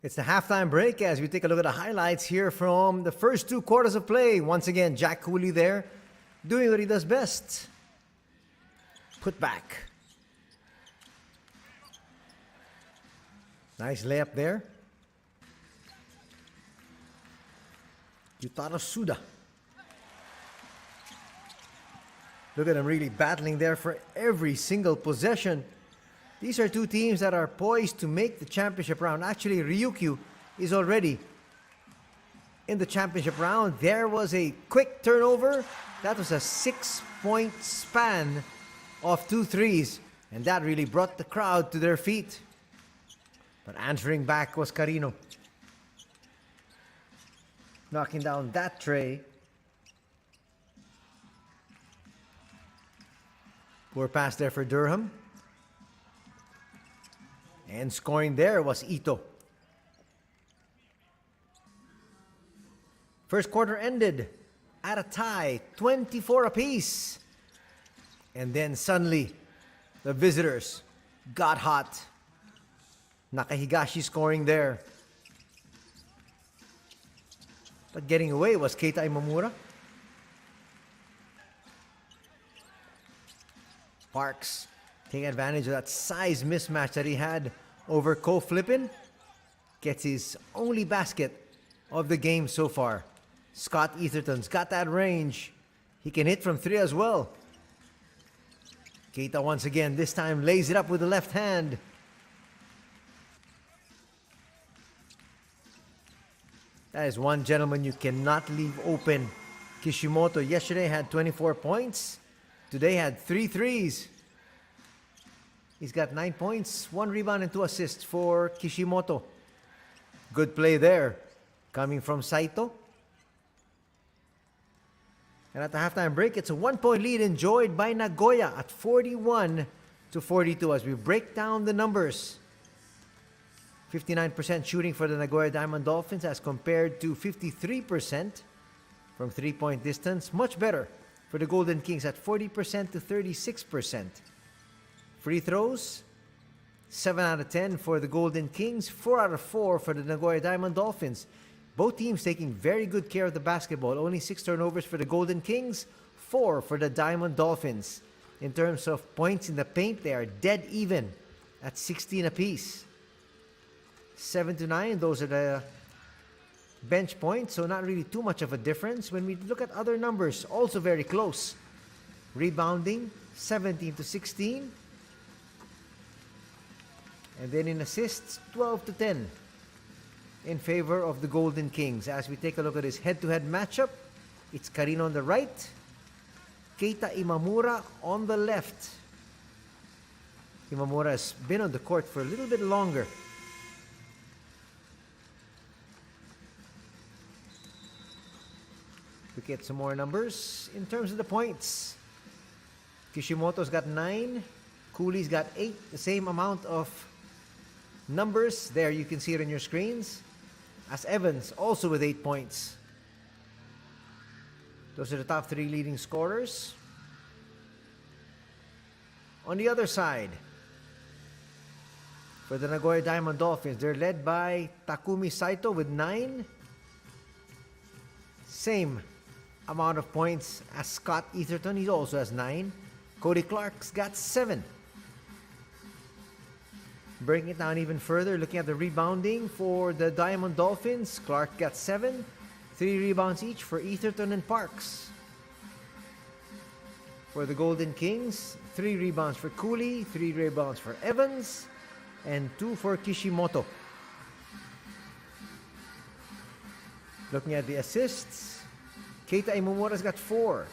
It's the halftime break as we take a look at the highlights here from the first 2 quarters of play. Once again, Jack Cooley there doing what he does best. Put back. Nice layup there. Yutaro Suda. Look at them really battling there for every single possession. These are 2 teams that are poised to make the championship round. Actually, Ryukyu is already in the championship round. There was a quick turnover. That was a 6-point span of 2 threes. And that really brought the crowd to their feet. But answering back was Carino. Knocking down that tray. Poor pass there for Durham. And scoring there was Ito. First quarter ended at a tie, 24 apiece. And then suddenly, the visitors got hot. Nakahigashi scoring there. But getting away was Keita Imamura. Parks taking advantage of that size mismatch that he had over Ko Flippin. Gets his only basket of the game so far. Scott Etherton's got that range. He can hit from 3 as well. Keita once again, this time lays it up with the left hand. That is one gentleman you cannot leave open. Kishimoto yesterday had 24 points. Today had 3 threes. He's got 9 points, 1 rebound and 2 assists for Kishimoto. Good play there coming from Saito. And at the halftime break, it's a 1-point lead enjoyed by Nagoya at 41-42 as we break down the numbers. 59% shooting for the Nagoya Diamond Dolphins as compared to 53% from 3-point distance. Much better for the Golden Kings at 40% to 36%. Free throws, 7 out of 10 for the Golden Kings, 4 out of 4 for the Nagoya Diamond Dolphins. Both teams taking very good care of the basketball. Only 6 turnovers for the Golden Kings, 4 for the Diamond Dolphins. In terms of points in the paint, they are dead even at 16 apiece. 7 to 9, those are the bench points, so not really too much of a difference. When we look at other numbers, also very close. Rebounding, 17 to 16. And then in assists, 12 to 10 in favor of the Golden Kings. As we take a look at his head-to-head matchup, it's Carino on the right, Keita Imamura on the left. Imamura has been on the court for a little bit longer. We get some more numbers in terms of the points. Kishimoto's got 9, Cooley's got 8, the same amount of numbers. There, you can see it on your screens. As Evans, also with 8 points. Those are the top 3 leading scorers. On the other side, for the Nagoya Diamond Dolphins, they're led by Takumi Saito with 9. Same amount of points as Scott Etherton. He also has 9. Cody Clark's got 7. Breaking it down even further, looking at the rebounding for the Diamond Dolphins, Clark got 7, 3 rebounds each for Etherton and Parks. For the Golden Kings, 3 rebounds for Cooley, 3 rebounds for Evans, and 2 for Kishimoto. Looking at the assists, Keita Imamura's got 4,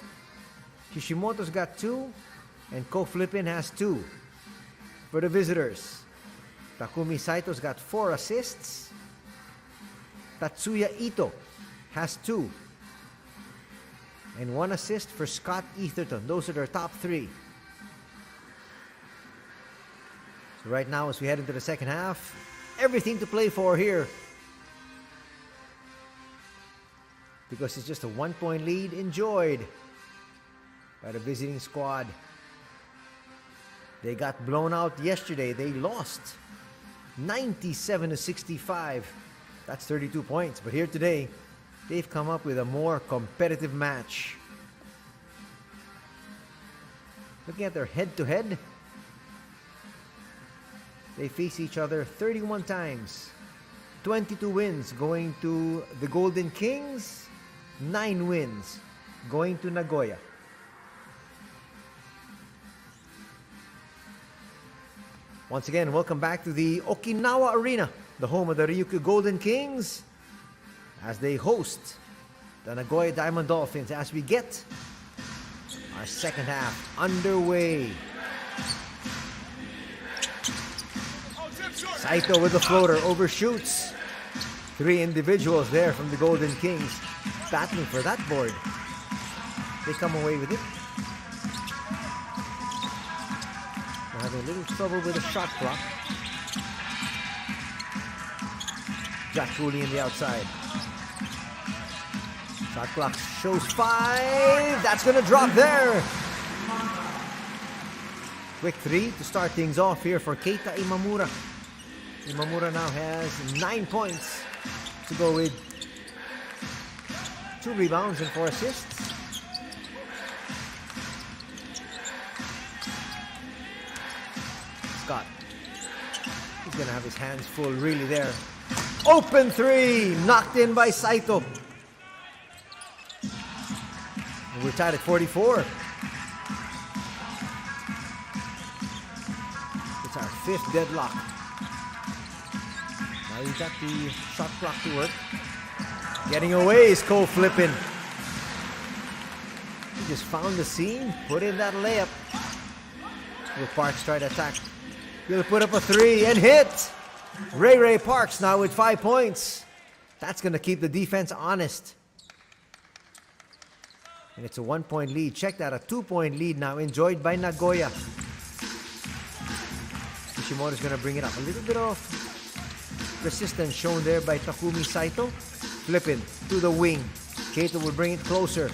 Kishimoto's got 2, and Ko Flippin has 2. For the visitors, Takumi Saito's got 4 assists. Tatsuya Ito has 2. And 1 assist for Scott Etherton. Those are their top 3. So right now, as we head into the second half, everything to play for here. Because it's just a 1-point lead enjoyed by the visiting squad. They got blown out yesterday. They lost 97-65. That's 32 points. But here today, they've come up with a more competitive match. Looking at their head-to-head, they face each other 31 times. 22 wins going to the Golden Kings, 9 wins going to Nagoya. Once again, welcome back to the Okinawa Arena, the home of the Ryukyu Golden Kings, as they host the Nagoya Diamond Dolphins as we get our second half underway. Saito with the floater, overshoots. 3 individuals there from the Golden Kings battling for that board. They come away with it. They're having a little trouble with the shot clock. Jack Cooley in the outside. Shot clock shows 5. That's going to drop there. Quick 3 to start things off here for Keita Imamura. Imamura now has 9 points to go with 2 rebounds and 4 assists. Scott. He's going to have his hands full really there. Open 3! Knocked in by Saito. And we're tied at 44. It's our 5th deadlock. Now we got the shot clock to work. Getting away is Cole Flippin. He just found the seam, put in that layup. Will Parks try to attack? He'll put up a 3 and hit! Ray Parks now with 5 points. That's going to keep the defense honest. And it's a 1-point lead. Check that, a 2-point lead now enjoyed by Nagoya. Kishimoto's going to bring it up. A little bit of resistance shown there by Takumi Saito. Flippin to the wing. Keita will bring it closer.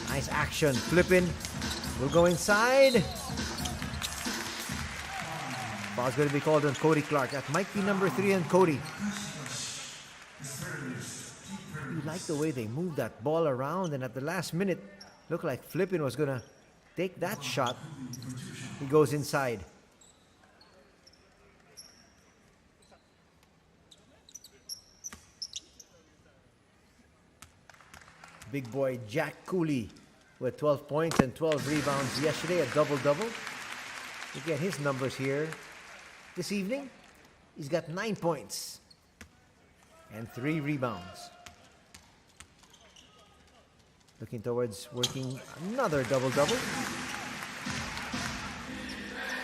Nice action. Flippin will go inside. Foul's going to be called on Cody Clark. That might be number 3 on Cody. You like the way they moved that ball around, and at the last minute, looked like Flippin was going to take that shot. He goes inside. Big boy Jack Cooley with 12 points and 12 rebounds yesterday, a double-double. Look at his numbers here. This evening, he's got 9 points and 3 rebounds. Looking towards working another double-double.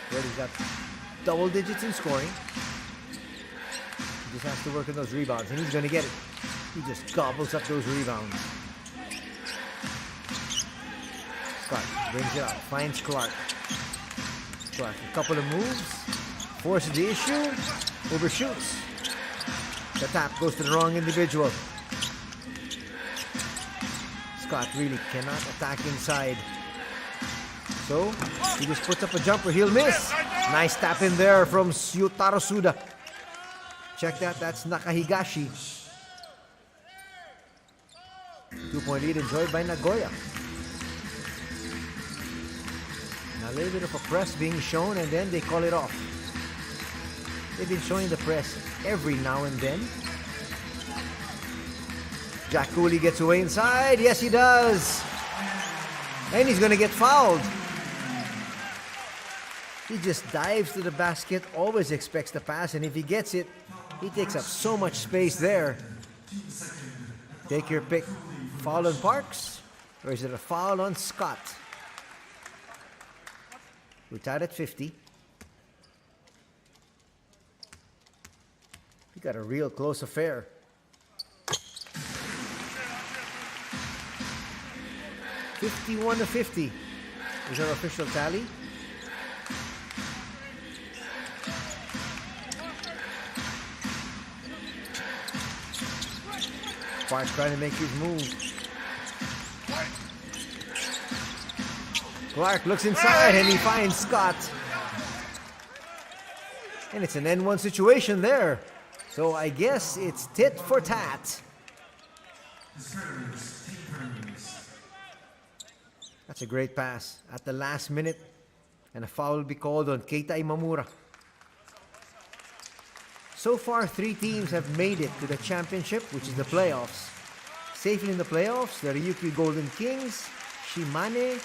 Where he's got double digits in scoring. He just has to work on those rebounds, and he's going to get it. He just gobbles up those rebounds. Scott brings it up, finds Clark. Clark, a couple of moves, forces the issue, overshoots. The tap goes to the wrong individual. Scott really cannot attack inside. So, he just puts up a jumper, he'll miss. Nice tap in there from Yutaro Suda. Check that, that's Nakahigashi. 2-point lead enjoyed by Nagoya. Now a little bit of a press being shown, and then they call it off. They've been showing the press every now and then. Jack Cooley gets away inside. Yes, he does. And he's going to get fouled. He just dives to the basket, always expects the pass, and if he gets it, he takes up so much space there. Take your pick. Foul on Parks, or is it a foul on Scott? We're tied at 50. We got a real close affair. 51-50 is our official tally. Parks trying to make his move. Clark looks inside and he finds Scott. And it's an N1 situation there. So I guess it's tit for tat. That's a great pass at the last minute. And a foul will be called on Keita Imamura. So far, 3 teams have made it to the championship, which is the playoffs. Safely in the playoffs, the Ryukyu Golden Kings, Shimane,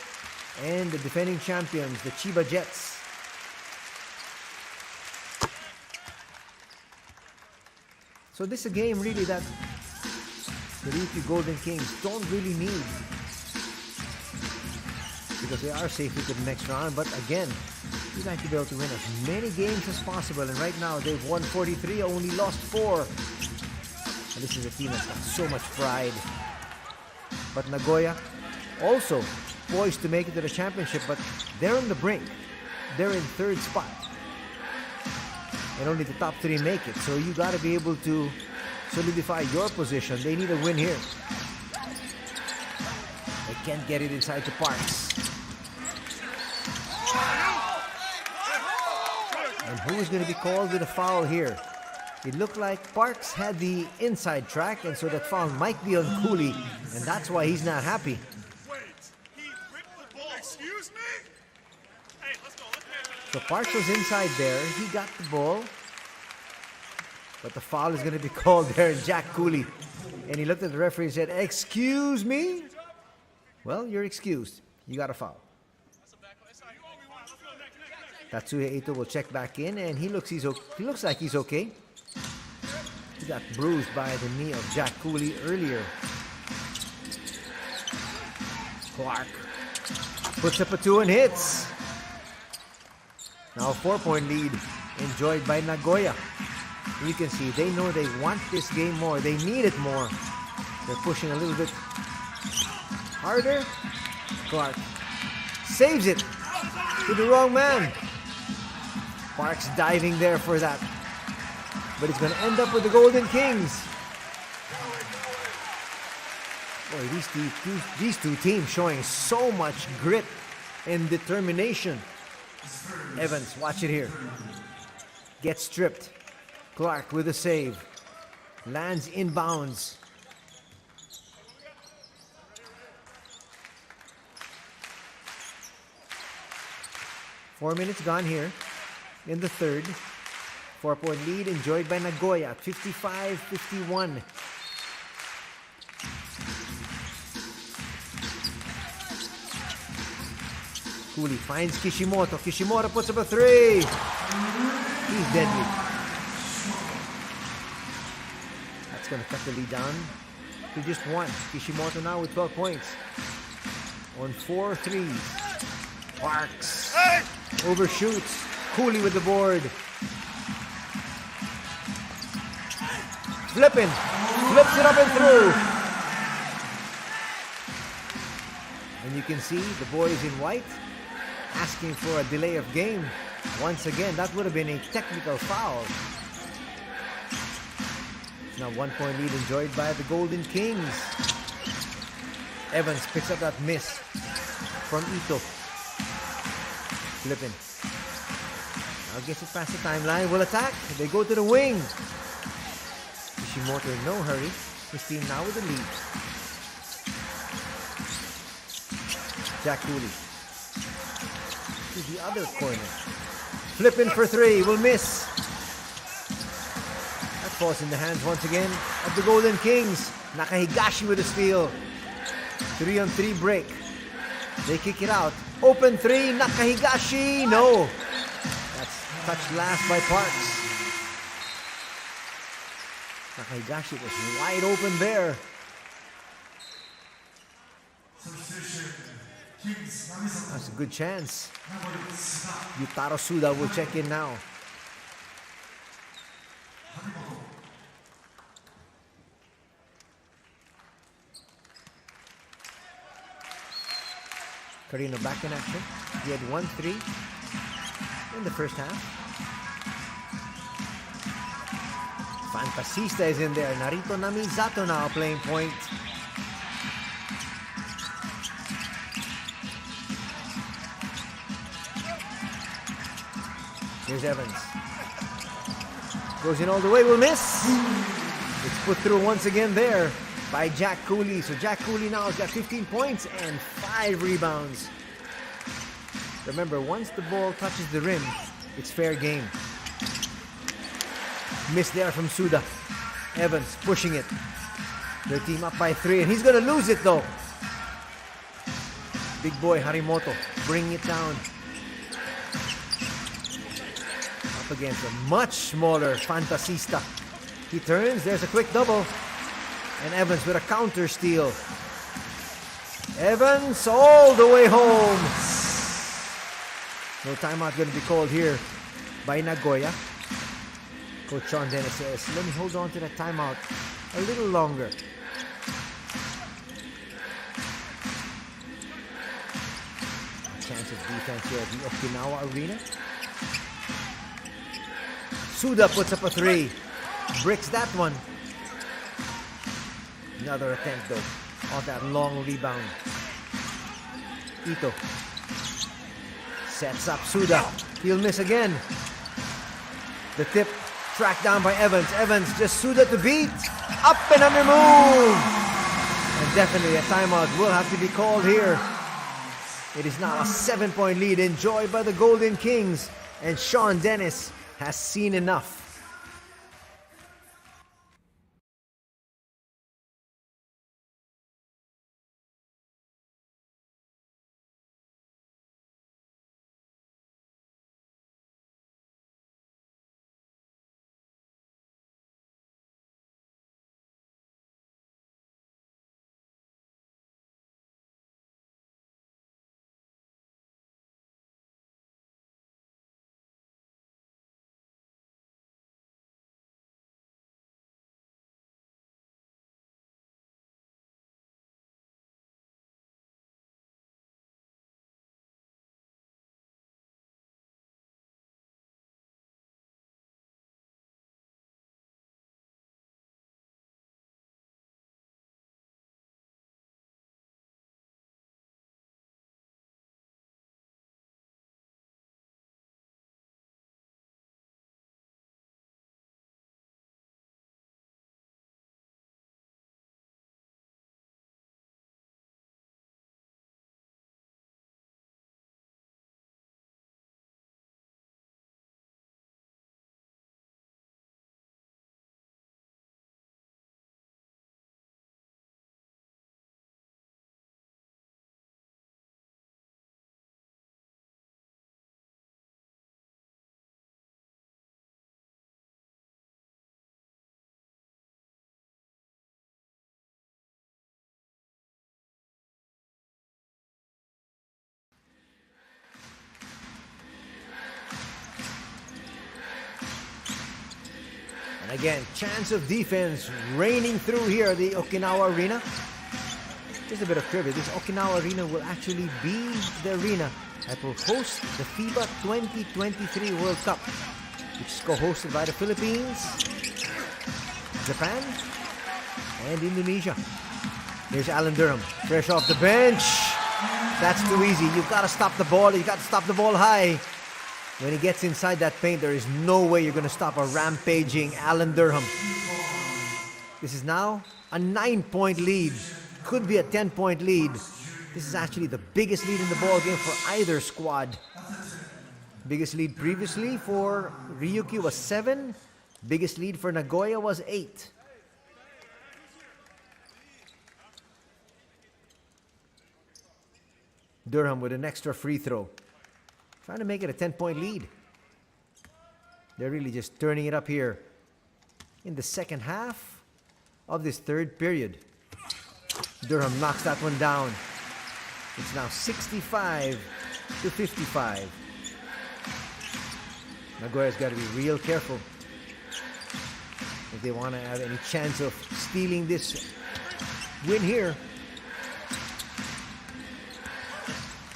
and the defending champions, the Chiba Jets. So this is a game really that the Ryukyu Golden Kings don't really need, because they are safely to the next round. But again, you'd like to be able to win as many games as possible. And right now, they've won 43, only lost 4. And this is a team that's got so much pride. But Nagoya also poised to make it to the championship, but they're on the brink. They're in 3rd spot. And only the top 3 make it. So you got to be able to solidify your position. They need a win here. They can't get it inside to Parks. And who is going to be called with a foul here? It looked like Parks had the inside track, and so that foul might be on Cooley, and that's why he's not happy. So Parks was inside there. He got the ball, but the foul is going to be called there, and Jack Cooley. And he looked at the referee and said, "Excuse me?" Well, you're excused. You got a foul. Tatsuya Ito will check back in, and he looks like he's okay. He got bruised by the knee of Jack Cooley earlier. Clark puts up a 2 and hits. Now a 4-point lead enjoyed by Nagoya. You can see they know they want this game more. They need it more. They're pushing a little bit harder. Clark saves it to the wrong man. Parks diving there for that. But it's going to end up with the Golden Kings. Boy, these two teams showing so much grit and determination. Evans, watch it here. Gets stripped. Clark with a save. Lands inbounds. Four minutes gone here in the 3rd. 4-point lead enjoyed by Nagoya at 55-51. Cooley finds Kishimoto. Kishimoto puts up a 3. He's deadly. That's going to cut the lead down to just 1. Kishimoto now with 12 points on 4 threes. Parks overshoots. Cooley with the board. Flipping. Flips it up and through. And you can see the boys in white asking for a delay of game. Once again, that would have been a technical foul. Now 1-point lead enjoyed by the Golden Kings. Evans picks up that miss from Ito. Flipping. Now gets it past the timeline. Will attack. They go to the wing. Kishimoto in no hurry. His team now with the lead. Jack Cooley to the other corner. Flipping for 3. Will miss. That falls in the hands once again of the Golden Kings. Nakahigashi with a steal. 3-on-3 break. They kick it out. Open 3. Nakahigashi. No. That's touched last by Parks. Nakahigashi was wide open there. That's a good chance. Yutaro Suda will check in now. Carino back in action. He had 1 3 in the first half. Fantasista is in there. Narito Namizato now playing point. Here's Evans. Goes in all the way, will miss. It's put through once again there by Jack Cooley. So Jack Cooley now has got 15 points and 5 rebounds. Remember, once the ball touches the rim, it's fair game. Miss there from Suda. Evans pushing it. Their team up by 3, and he's going to lose it though. Big boy Harimoto bringing it down. Up against a much smaller Fantasista. He turns, there's a quick double. And Evans with a counter steal. Evans all the way home. No timeout going to be called here by Nagoya. Coach Sean Dennis says, let me hold on to that timeout a little longer. Chance of defense here at the Okinawa Arena. Suda puts up a 3. Bricks that one. Another attempt though on that long rebound. Ito sets up Suda. He'll miss again. The tip tracked down by Evans. Evans just Suda to beat. Up and under move. And definitely a timeout will have to be called here. It is now a 7-point lead enjoyed by the Golden Kings. And Sean Dennis has seen enough. And again, chance of defense reigning through here, the Okinawa Arena. Just a bit of trivia, this Okinawa Arena will actually be the arena that will host the FIBA 2023 World Cup, which is co-hosted by the Philippines, Japan, and Indonesia. Here's Alan Durham, fresh off the bench. That's too easy. You've got to stop the ball. You've got to stop the ball high. When he gets inside that paint, there is no way you're going to stop a rampaging Alan Durham. This is now a 9-point lead. Could be a 10-point lead. This is actually the biggest lead in the ball game for either squad. Biggest lead previously for Ryukyu was 7. Biggest lead for Nagoya was 8. Durham with an extra free throw. Trying to make it a 10-point lead. They're really just turning it up here in the second half of this third period. Durham knocks that one down. It's now 65 to 55. Nagoya's got to be real careful if they want to have any chance of stealing this win here.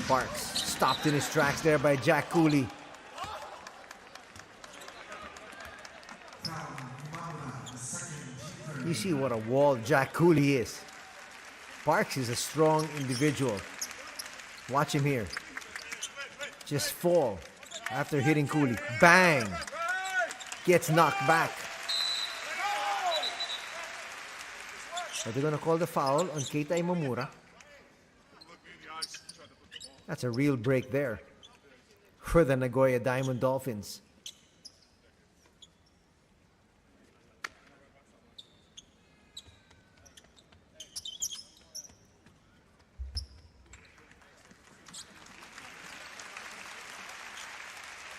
Parks stopped in his tracks there by Jack Cooley. You see what a wall Jack Cooley is. Parks is a strong individual. Watch him here. Just fall after hitting Cooley. Bang! gets knocked back. Are they going to call the foul on Keita Imamura? That's a real break there for the Nagoya Diamond Dolphins.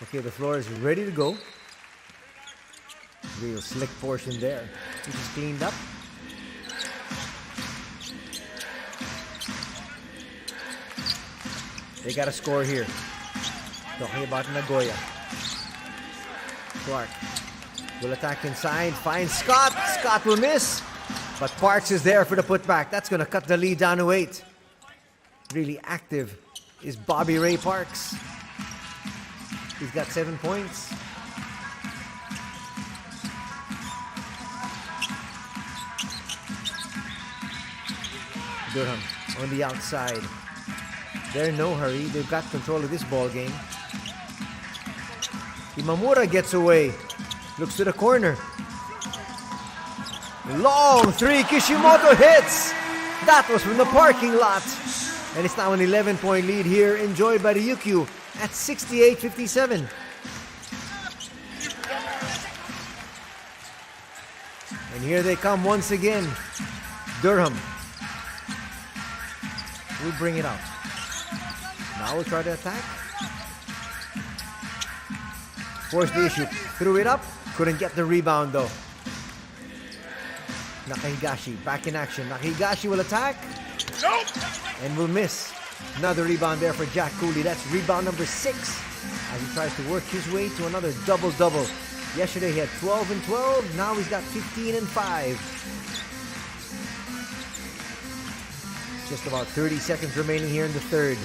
Okay, the floor is ready to go. Real slick portion there. Which is cleaned up. They got a score here. Talking about Nagoya. Clark will attack inside. Finds Scott. Scott will miss. But Parks is there for the putback. That's going to cut the lead down to 8. Really active is Bobby Ray Parks. He's got 7 points. Durham on the outside. They're in no hurry. They've got control of this ball game. Imamura gets away. Looks to the corner. Long 3. Kishimoto hits. That was from the parking lot. And it's now an 11-point lead here, enjoyed by the Ryukyu at 68-57. And here they come once again. Durham will bring it out. Now we'll try to attack. Forced the issue. Threw it up. Couldn't get the rebound though. Nakahigashi back in action. Nakahigashi will attack. Nope. And will miss. Another rebound there for Jack Cooley. That's rebound number 6 as he tries to work his way to another double-double. Yesterday he had 12 and 12. Now he's got 15 and 5. Just about 30 seconds remaining here in the third.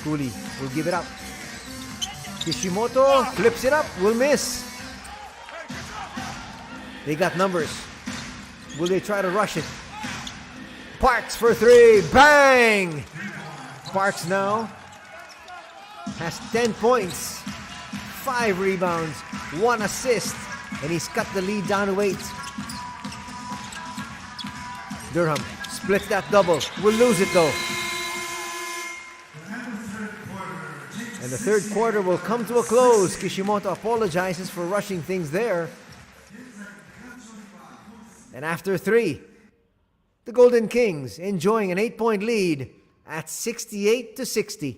Cooley will give it up. Kishimoto flips it up. Will miss. They got numbers. Will they try to rush it? Parks for 3. Bang! Parks now has 10 points, 5 rebounds, 1 assist, and he's cut the lead down to 8. Durham splits that double. Will lose it though. And the third quarter will come to a close. Kishimoto apologizes for rushing things there. And after 3, the Golden Kings enjoying an 8-point lead at 68-60.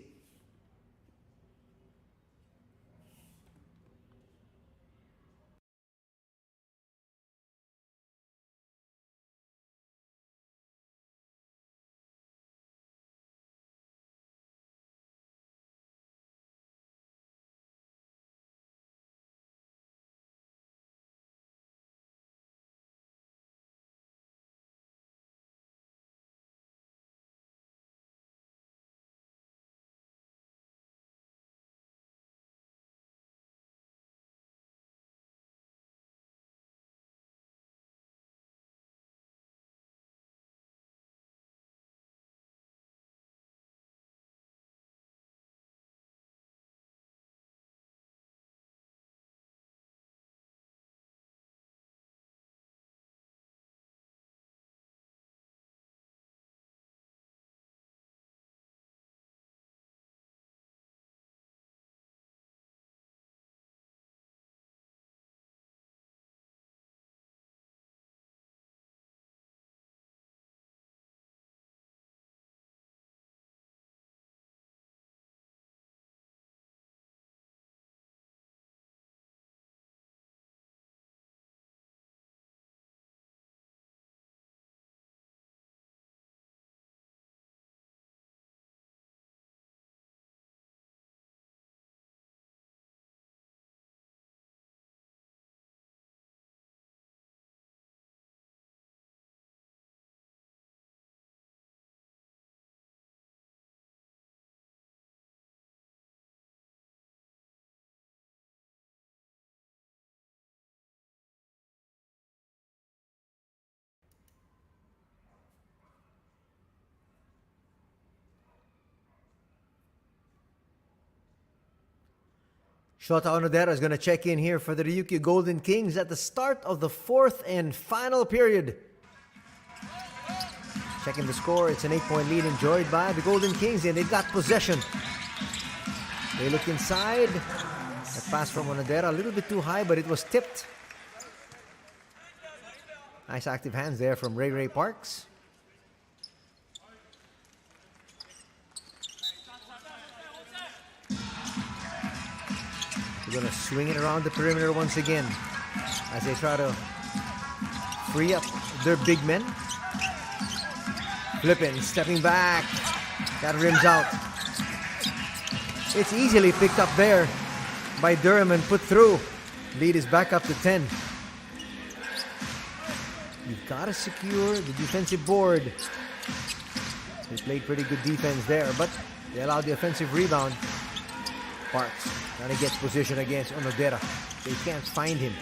Shota Onodera is going to check in here for the Ryukyu Golden Kings at the start of the 4th and final period. Checking the score, it's an 8-point lead enjoyed by the Golden Kings, and they've got possession. They look inside. That pass from Onodera, a little bit too high, but it was tipped. Nice active hands there from Ray Parks. They're going to swing it around the perimeter once again as they try to free up their big men. Flipping, stepping back. That rims out. It's easily picked up there by Durham and put through. Lead is back up to 10. You've got to secure the defensive board. They played pretty good defense there, but they allowed the offensive rebound. Parks trying to get position against Onodera. They can't find him.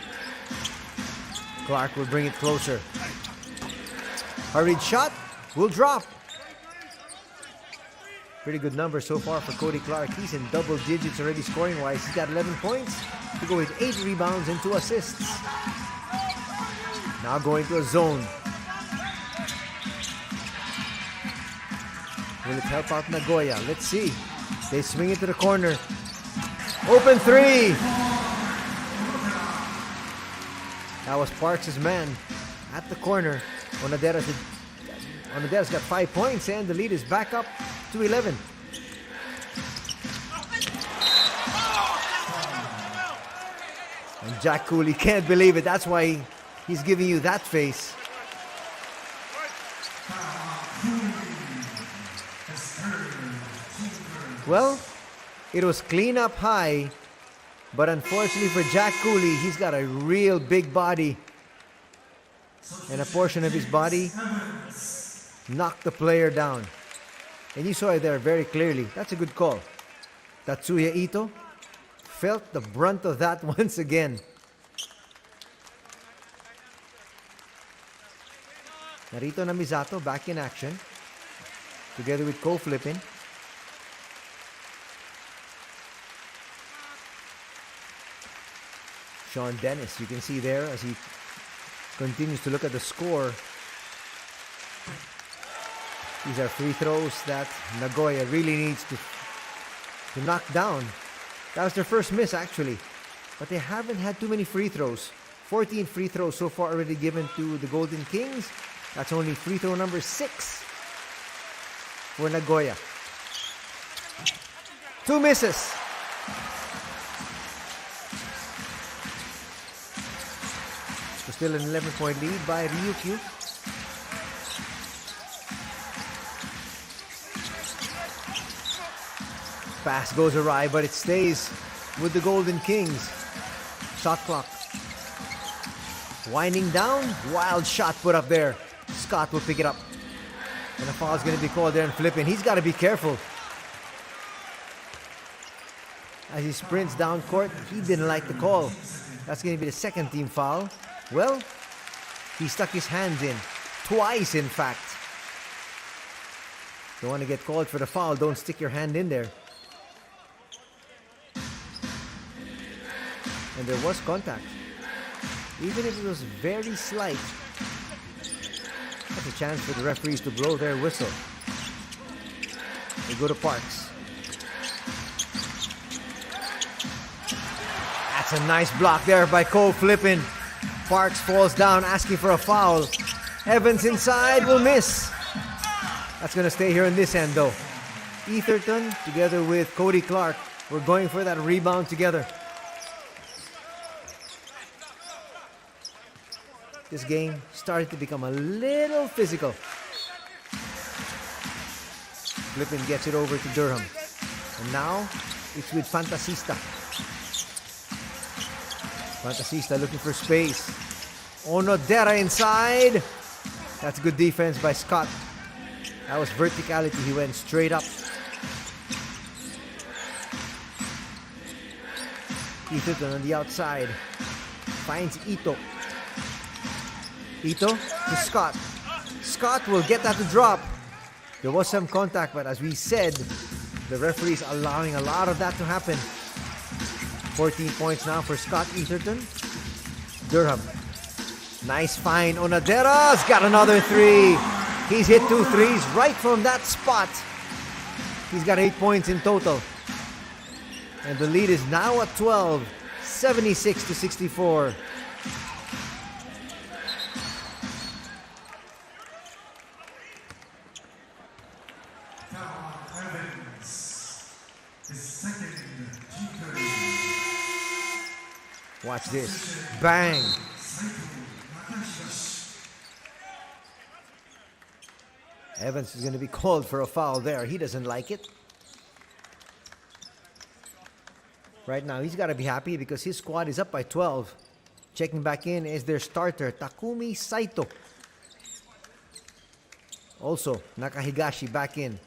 Clark will bring it closer. Hurried shot will drop. Pretty good number so far for Cody Clark. He's in double digits already scoring-wise. He's got 11 points to go with 8 rebounds and 2 assists. Now going to a zone. Will it help out Nagoya? Let's see. They swing it to the corner. Open 3. That was Parks' man at the corner. Onodera's got 5 points and the lead is back up to 11. And Jack Cooley can't believe it. That's why he's giving you that face. Well, it was clean up high, but unfortunately for Jack Cooley, he's got a real big body. And a portion of his body knocked the player down. And you saw it there very clearly. That's a good call. Tatsuya Ito felt the brunt of that once again. Narito Namizato back in action, together with Ko Flippin. Sean Dennis, you can see there as he continues to look at the score. These are free throws that Nagoya really needs to knock down. That was their first miss actually, but they haven't had too many free throws. 14 free throws so far already given to the Golden Kings. That's only free throw number 6 for Nagoya. 2 misses. So still an 11-point lead by Ryukyu. Pass goes awry, but it stays with the Golden Kings. Shot clock winding down. Wild shot put up there. Scott will pick it up. And a foul is going to be called there and Flippin. He's got to be careful. As he sprints down court, he didn't like the call. That's going to be the second team foul. Well, he stuck his hands in. Twice, in fact. Don't want to get called for the foul. Don't stick your hand in there. And there was contact. Even if it was very slight. That's a chance for the referees to blow their whistle. They go to Parks. That's a nice block there by Ko Flippin. Parks falls down asking for a foul. Evans inside will miss. That's going to stay here in this end though. Etherton together with Cody Clark were going for that rebound together. This game started to become a little physical. Flippin gets it over to Durham. And now, it's with Fantasista. Fantasista looking for space. Onodera inside. That's good defense by Scott. That was verticality. He went straight up. Ito on the outside. Finds Ito. Ito to Scott. Scott will get that to drop. There was some contact, but as we said, the referee's allowing a lot of that to happen. 14 points now for Scott Etherton. Durham. Nice find. Onadera's got another three. He's hit 2 threes right from that spot. He's got 8 points in total. And the lead is now at 12. 76-64. Watch this. Bang. Evans is going to be called for a foul there. He doesn't like it. Right now, he's got to be happy because his squad is up by 12. Checking back in is their starter, Takumi Saito. Also, Nakahigashi back in.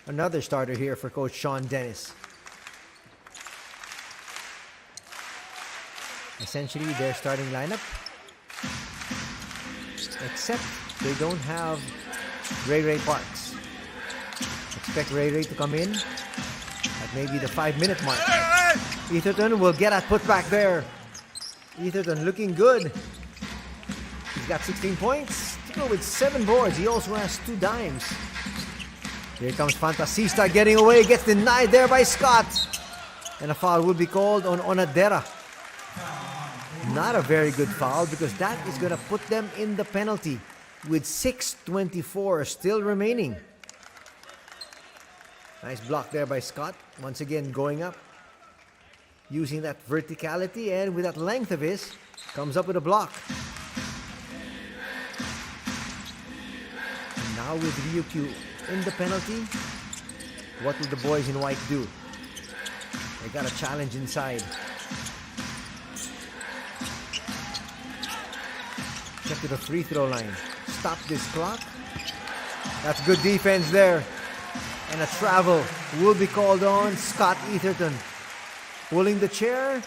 Another starter here for Coach Sean Dennis. Essentially, their starting lineup. Except they don't have Ray Parks. Expect Ray to come in at maybe the 5-minute mark. Etherton will get that put back there. Etherton looking good. He's got 16 points to go with 7 boards. He also has 2 dimes. Here comes Fantasista getting away. Gets denied there by Scott. And a foul will be called on Onadera. Not a very good foul because that is going to put them in the penalty with 6:24 still remaining. Nice block there by Scott. Once again going up. Using that verticality and with that length of his, comes up with a block. And now with Ryukyu in the penalty, what will the boys in white do? They got a challenge inside. Check to the free throw line. Stop this clock. That's good defense there. And a travel will be called on Scott Etherton. Pulling the chair.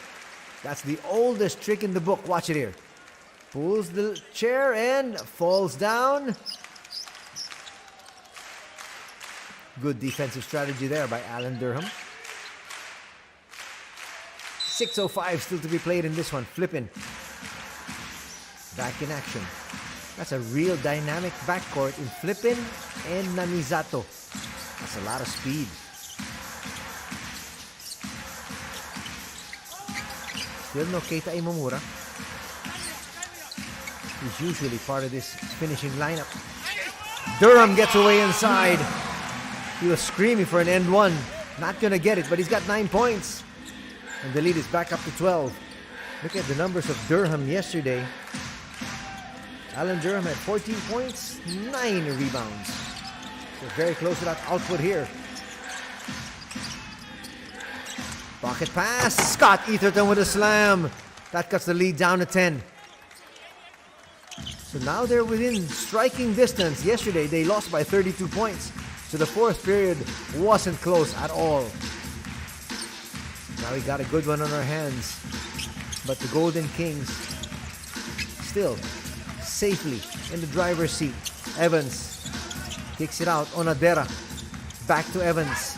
That's the oldest trick in the book. Watch it here. Pulls the chair and falls down. Good defensive strategy there by Alan Durham. 6:05 still to be played in this one. Flippin'. Back in action. That's a real dynamic backcourt in Flippin and Namizato. That's a lot of speed. Still no Keita Imamura. He's usually part of this finishing lineup. Durham gets away inside. He was screaming for an end one. Not gonna get it, but he's got 9 points. And the lead is back up to 12. Look at the numbers of Durham yesterday. Alan Durham had 14 points, 9 rebounds. So very close to that output here. Pocket pass. Scott Etherton with a slam. That cuts the lead down to 10. So now they're within striking distance. Yesterday they lost by 32 points. So the fourth period wasn't close at all. Now we got a good one on our hands. But the Golden Kings still safely in the driver's seat. Evans kicks it out. Onadera. Back to Evans.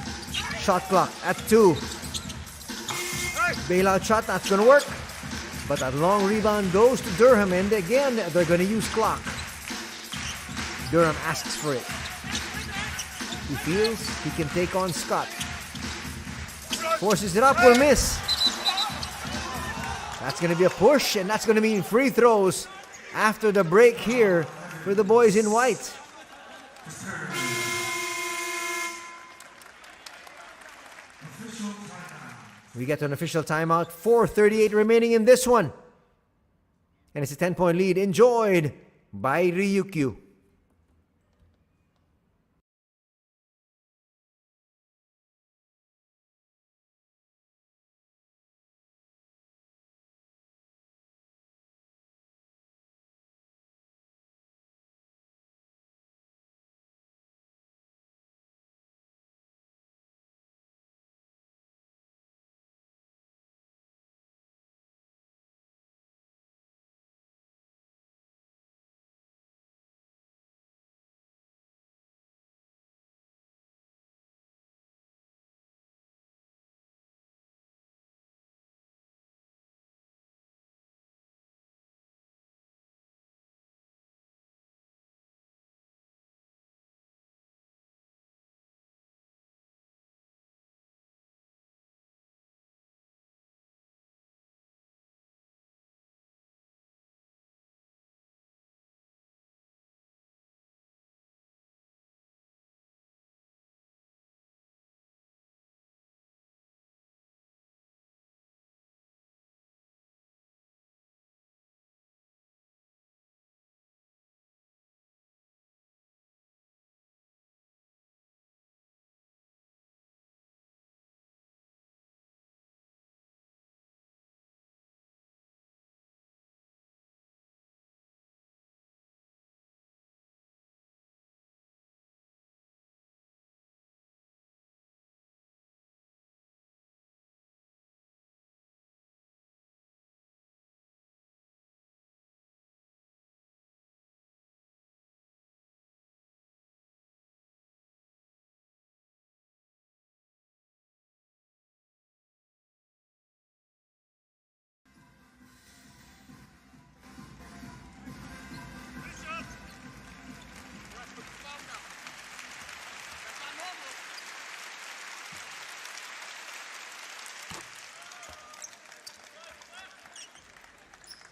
Shot clock at 2. Bailout shot, that's going to work. But that long rebound goes to Durham. And again, they're going to use clock. Durham asks for it. He feels he can take on Scott. Forces it up, will miss. That's going to be a push, and that's going to mean free throws after the break here for the boys in white. We get an official timeout. 4:38 remaining in this one. And it's a 10-point lead enjoyed by Ryukyu.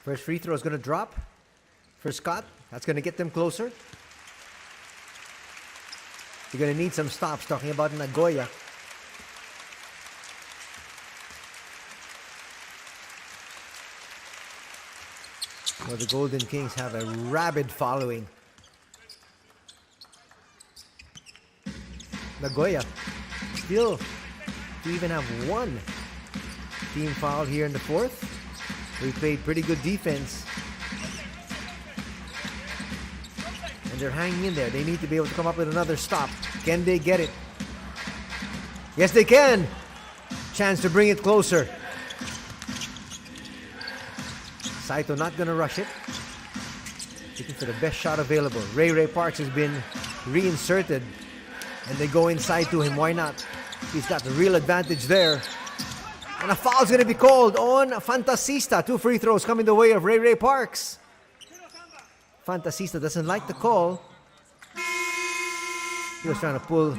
First free throw is going to drop for Scott. That's going to get them closer. You're going to need some stops, talking about Nagoya. Well, the Golden Kings have a rabid following. Nagoya still to even have one team foul here in the fourth. They played pretty good defense. And they're hanging in there. They need to be able to come up with another stop. Can they get it? Yes, they can. Chance to bring it closer. Saito not going to rush it. Looking for the best shot available. Ray Parks has been reinserted. And they go inside to him. Why not? He's got the real advantage there. And a foul's going to be called on Fantasista. 2 free throws coming the way of Ray Parks. Fantasista doesn't like the call. He was trying to pull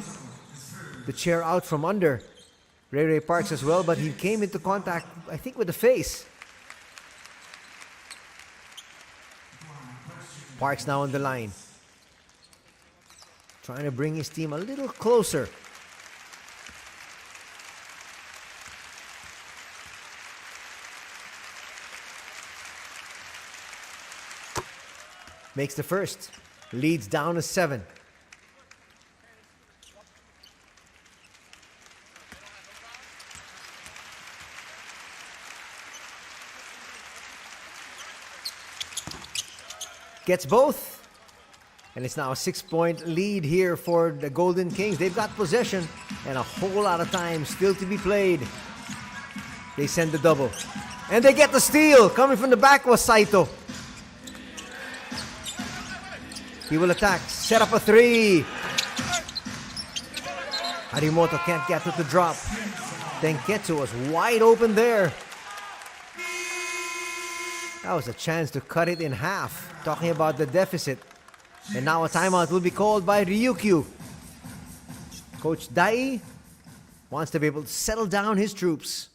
the chair out from under Ray Parks as well, but he came into contact, I think, with the face. Parks now on the line. Trying to bring his team a little closer. Makes the first. Leads down to 7. Gets both. And it's now a 6-point lead here for the Golden Kings. They've got possession and a whole lot of time still to be played. They send the double. And they get the steal. Coming from the back was Saito. He will attack. Set up a 3. Harimoto can't get to the drop. Tenketsu was wide open there. That was a chance to cut it in half. Talking about the deficit. And now a timeout will be called by Ryukyu. Coach Dai wants to be able to settle down his troops.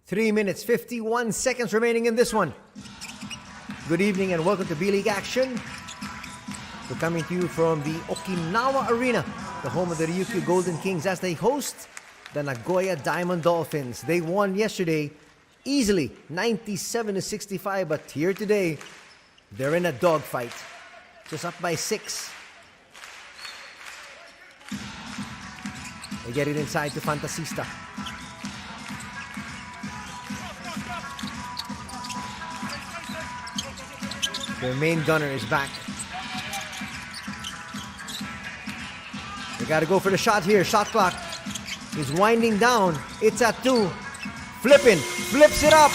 Three minutes, 51 seconds remaining in this one. Good evening and welcome to B.LEAGUE action. We're coming to you from the Okinawa Arena, the home of the Ryukyu Golden Kings, as they host the Nagoya Diamond Dolphins. They won yesterday easily, 97-65, but here today, they're in a dogfight. Just up by 6. They get it inside to Fantasista. Their main gunner is back. They got to go for the shot here. Shot clock is winding down. It's at 2. Flipping. Flips it up.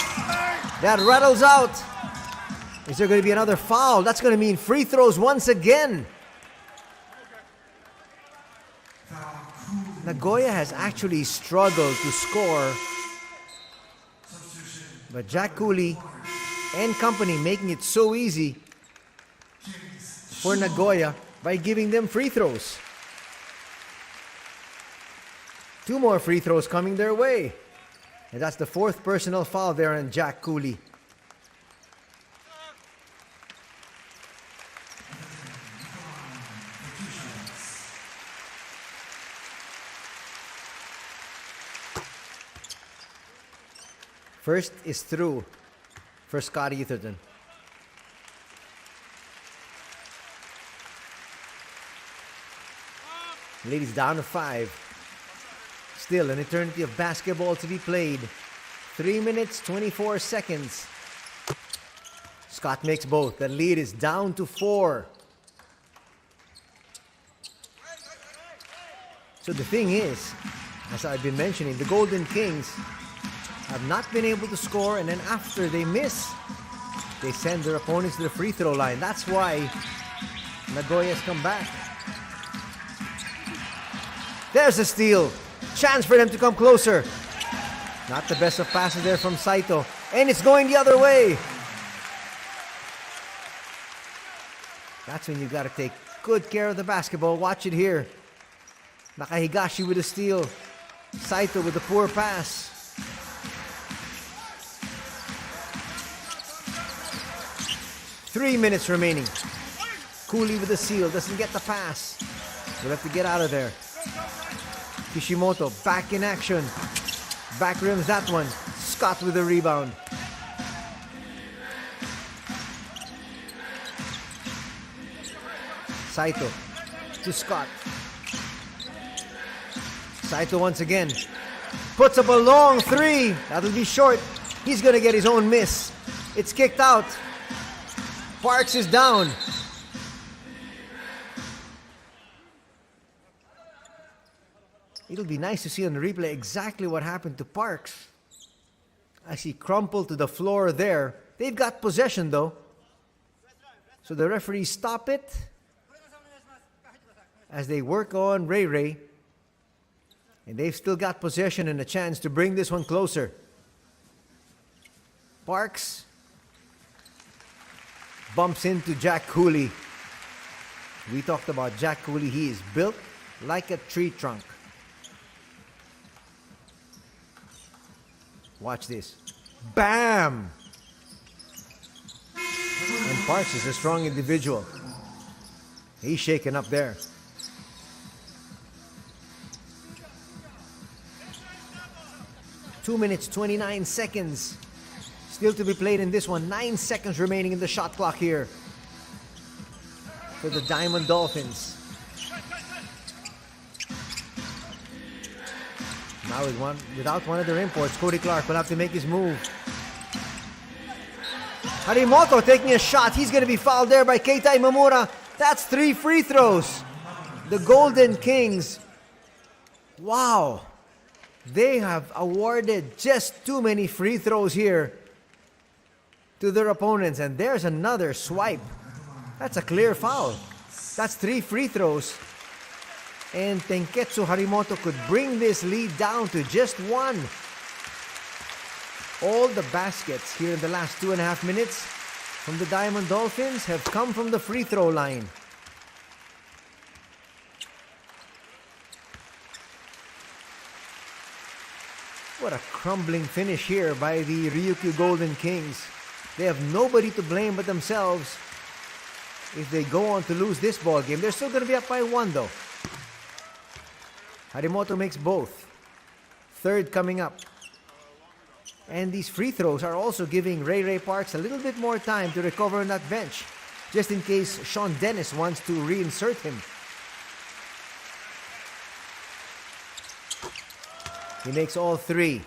That rattles out. Is there going to be another foul? That's going to mean free throws once again. Nagoya has actually struggled to score But Jack Cooley and company making it so easy for Nagoya by giving them free throws. 2 more free throws coming their way. And that's the 4th personal foul there on Jack Cooley. First is through for Scotty Etherton. Ladies down to 5. Still an eternity of basketball to be played. 3 minutes, 24 seconds. Scott makes both. The lead is down to 4. So the thing is, as I've been mentioning, the Golden Kings have not been able to score, and then after they miss, they send their opponents to the free throw line. That's why Nagoya's come back. There's a steal. Chance for them to come closer. Not the best of passes there from Saito. And it's going the other way. That's when you got to take good care of the basketball. Watch it here. Nakahigashi with a steal. Saito with a poor pass. Three minutes remaining. Cooley with the seal. Doesn't get the pass. We'll have to get out of there. Kishimoto back in action. Back rims that one. Scott with the rebound. Saito to Scott. Saito once again. Puts up a long 3. That'll be short. He's going to get his own miss. It's kicked out. Parks is down. It'll be nice to see on the replay exactly what happened to Parks. As he crumpled to the floor there. They've got possession though. So the referees stop it as they work on Ray Ray. And they've still got possession and a chance to bring this one closer. Parks bumps into Jack Cooley. We talked about Jack Cooley. He is built like a tree trunk. Watch this. Bam! And Parks is a strong individual. He's shaken up there. Two minutes, 29 seconds. Still to be played in this one. 9 seconds remaining in the shot clock here for the Diamond Dolphins. Now without one of their imports, Cody Clark will have to make his move. Harimoto taking a shot. He's going to be fouled there by Keita Imamura. That's 3 free throws. The Golden Kings. Wow. They have awarded just too many free throws here to their opponents. And there's another swipe. That's a clear foul. That's 3 free throws. And Tenketsu Harimoto could bring this lead down to just 1. All the baskets here in the last 2.5 minutes from the Diamond Dolphins have come from the free throw line. What a crumbling finish here by the Ryukyu Golden Kings. They have nobody to blame but themselves if they go on to lose this ball game. They're still going to be up by 1 though. Harimoto makes both. Third coming up. And these free throws are also giving Ray Parks a little bit more time to recover on that bench, just in case Sean Dennis wants to reinsert him. He makes all 3.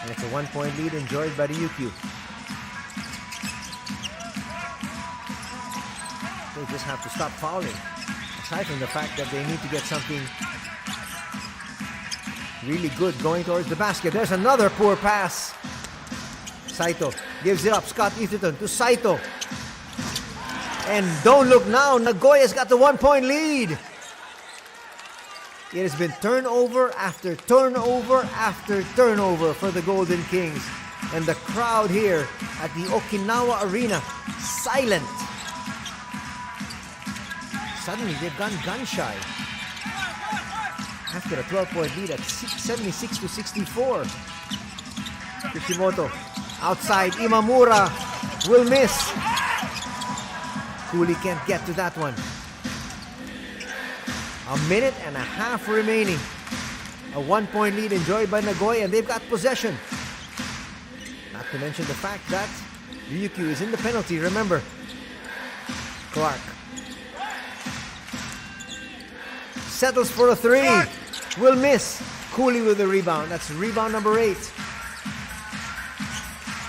And it's a 1-point lead enjoyed by Ryukyu. They just have to stop fouling. Aside from the fact that they need to get something really good going towards the basket. There's another poor pass. Saito gives it up. Scott Etherton to Saito. And don't look now. Nagoya's got the 1-point lead. It has been turnover after turnover after turnover for the Golden Kings. And the crowd here at the Okinawa Arena, silent. Suddenly, they've gone gun-shy. After a 12-point lead at 76-64. Kishimoto, outside, Imamura will miss. Cooley can't get to that one. A minute and a half remaining. A 1-point lead enjoyed by Nagoya, and they've got possession. Not to mention the fact that Ryukyu is in the penalty, remember. Clark settles for a three. Will miss. Cooley with the rebound. That's rebound number 8.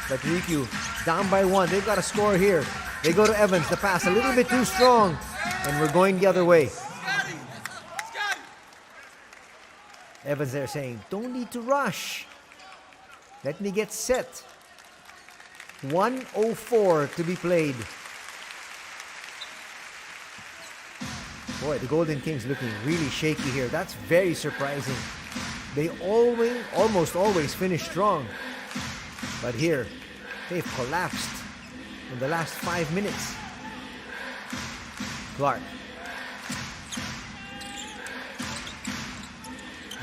But Ryukyu down by 1. They've got a score here. They go to Evans. The pass a little bit too strong. And we're going the other way. Evans there saying, don't need to rush. Let me get set. 1:04 to be played. Boy, the Golden Kings looking really shaky here. That's very surprising. They almost always finish strong. But here, they've collapsed in the last 5 minutes. Clark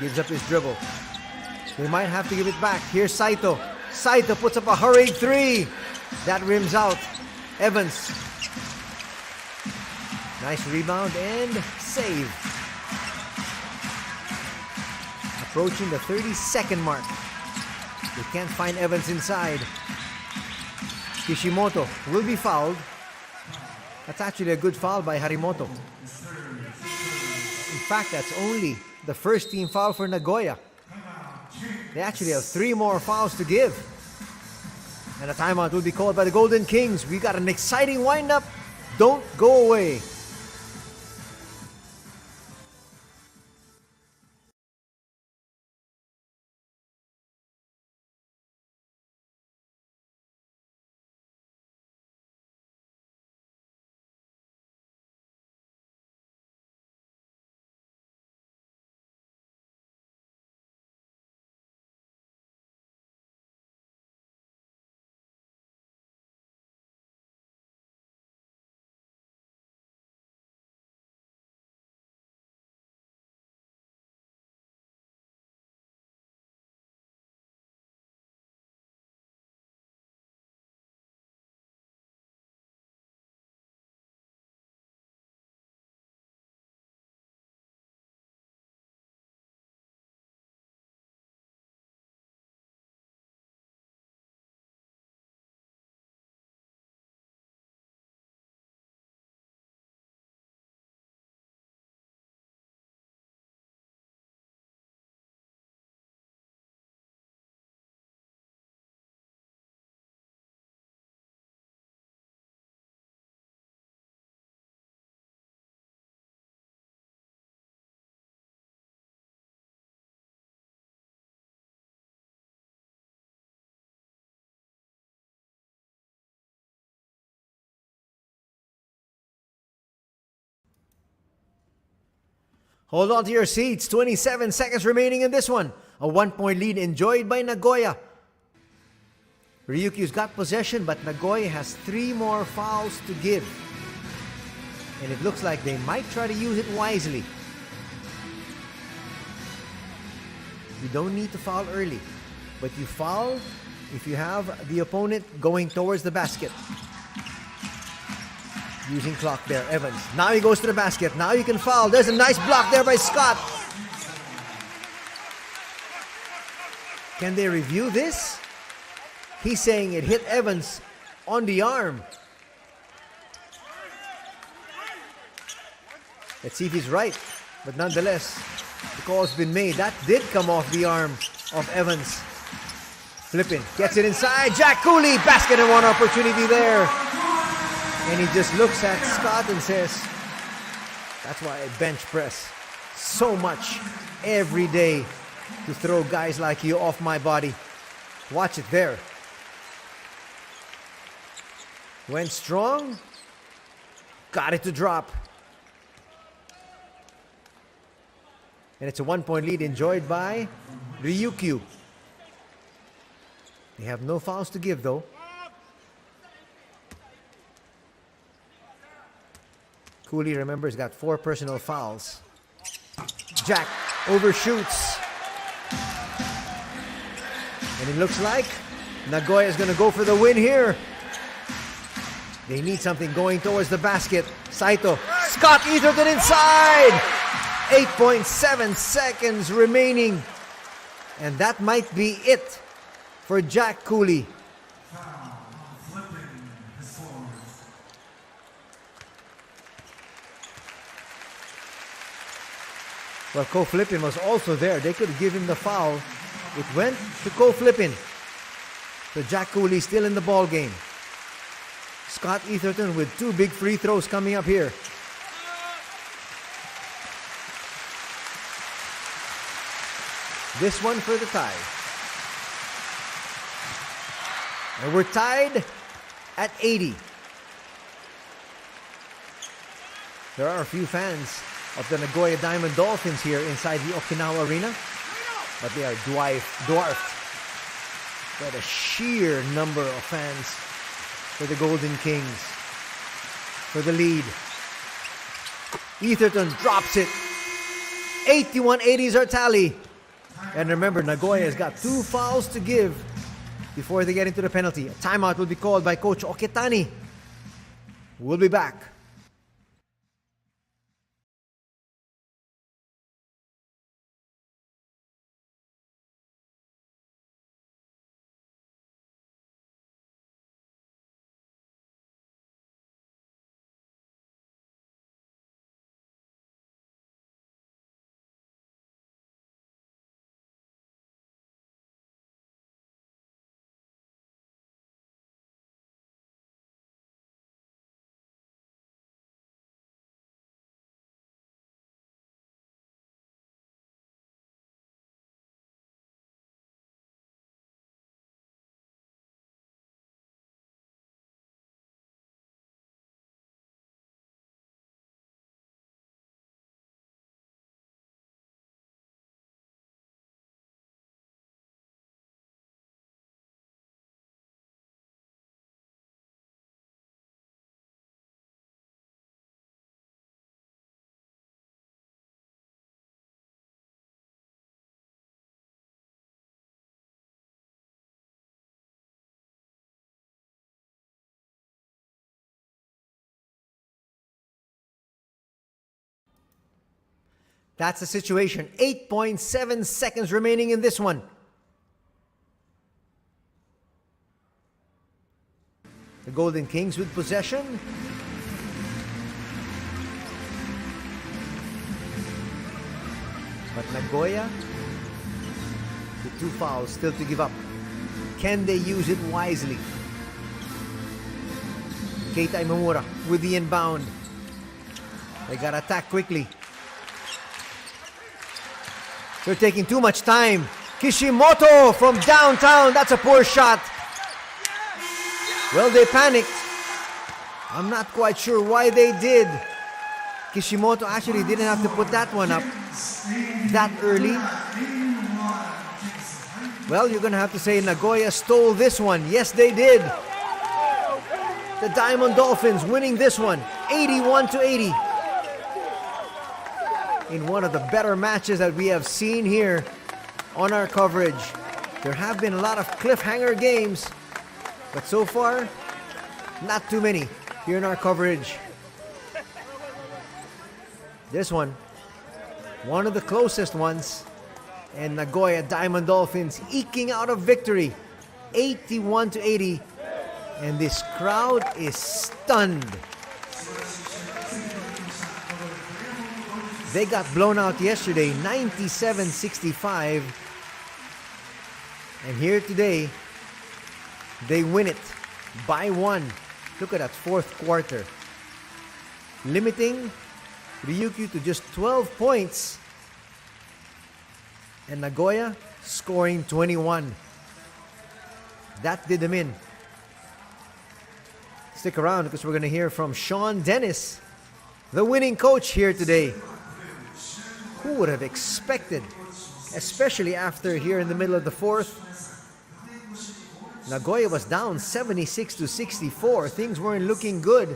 gives up his dribble. They might have to give it back. Here's Saito. Saito puts up a hurried 3. That rims out. Evans. Nice rebound and save. Approaching the 30-second mark. They can't find Evans inside. Kishimoto will be fouled. That's actually a good foul by Harimoto. In fact, that's only the first team foul for Nagoya. They actually have 3 more fouls to give. And a timeout will be called by the Golden Kings. We got an exciting wind-up. Don't go away. Hold on to your seats. 27 seconds remaining in this one. A 1-point lead enjoyed by Nagoya. Ryukyu's got possession, but Nagoya has 3 more fouls to give. And it looks like they might try to use it wisely. You don't need to foul early, but you foul if you have the opponent going towards the basket. Using clock there, Evans. Now he goes to the basket. Now you can foul. There's a nice block there by Scott. Can they review this? He's saying it hit Evans on the arm. Let's see if he's right. But nonetheless, the call's been made. That did come off the arm of Evans. Flipping. Gets it inside. Jack Cooley. Basket and 1 opportunity there. And he just looks at Scott and says, that's why I bench press so much every day to throw guys like you off my body. Watch it there. Went strong. Got it to drop. And it's a 1-point lead enjoyed by Ryukyu. They have no fouls to give though. Cooley, remember, has got 4 personal fouls. Jack overshoots. And it looks like Nagoya is going to go for the win here. They need something going towards the basket. Saito, Scott Etherton inside. 8.7 seconds remaining. And that might be it for Jack Cooley. Well, Ko Flippin was also there. They could give him the foul. It went to Ko Flippin. So Jack Cooley still in the ball game. Scott Etherton with 2 big free throws coming up here. This one for the tie. And we're tied at 80. There are a few fans of the Nagoya Diamond Dolphins here inside the Okinawa Arena, but they are dwarfed by the sheer number of fans for the Golden Kings for the lead. Etherton drops it. 81-80 is our tally. And remember, Nagoya has got 2 fouls to give before they get into the penalty. A timeout will be called by Coach Oketani. We'll be back. That's the situation. 8.7 seconds remaining in this one. The Golden Kings with possession. But Nagoya with 2 fouls still to give up. Can they use it wisely? Keita Imamura with the inbound. They got to attack quickly. They're taking too much time. Kishimoto from downtown. That's a poor shot. Well, they panicked. I'm not quite sure why they did. Kishimoto actually didn't have to put that one up that early. Well, you're going to have to say Nagoya stole this one. Yes, they did. The Diamond Dolphins winning this one, 81-80. In one of the better matches that we have seen here on our coverage. There have been a lot of cliffhanger games, but so far, not too many here in our coverage. This one of the closest ones, and Nagoya Diamond Dolphins eking out a victory, 81-80, and this crowd is stunned. They got blown out yesterday, 97-65. And here today, they win it by 1. Look at that 4th quarter. Limiting Ryukyu to just 12 points. And Nagoya scoring 21. That did them in. Stick around because we're going to hear from Sean Dennis, the winning coach here today. Who would have expected, especially after here in the middle of the fourth, Nagoya was down 76-64. Things weren't looking good.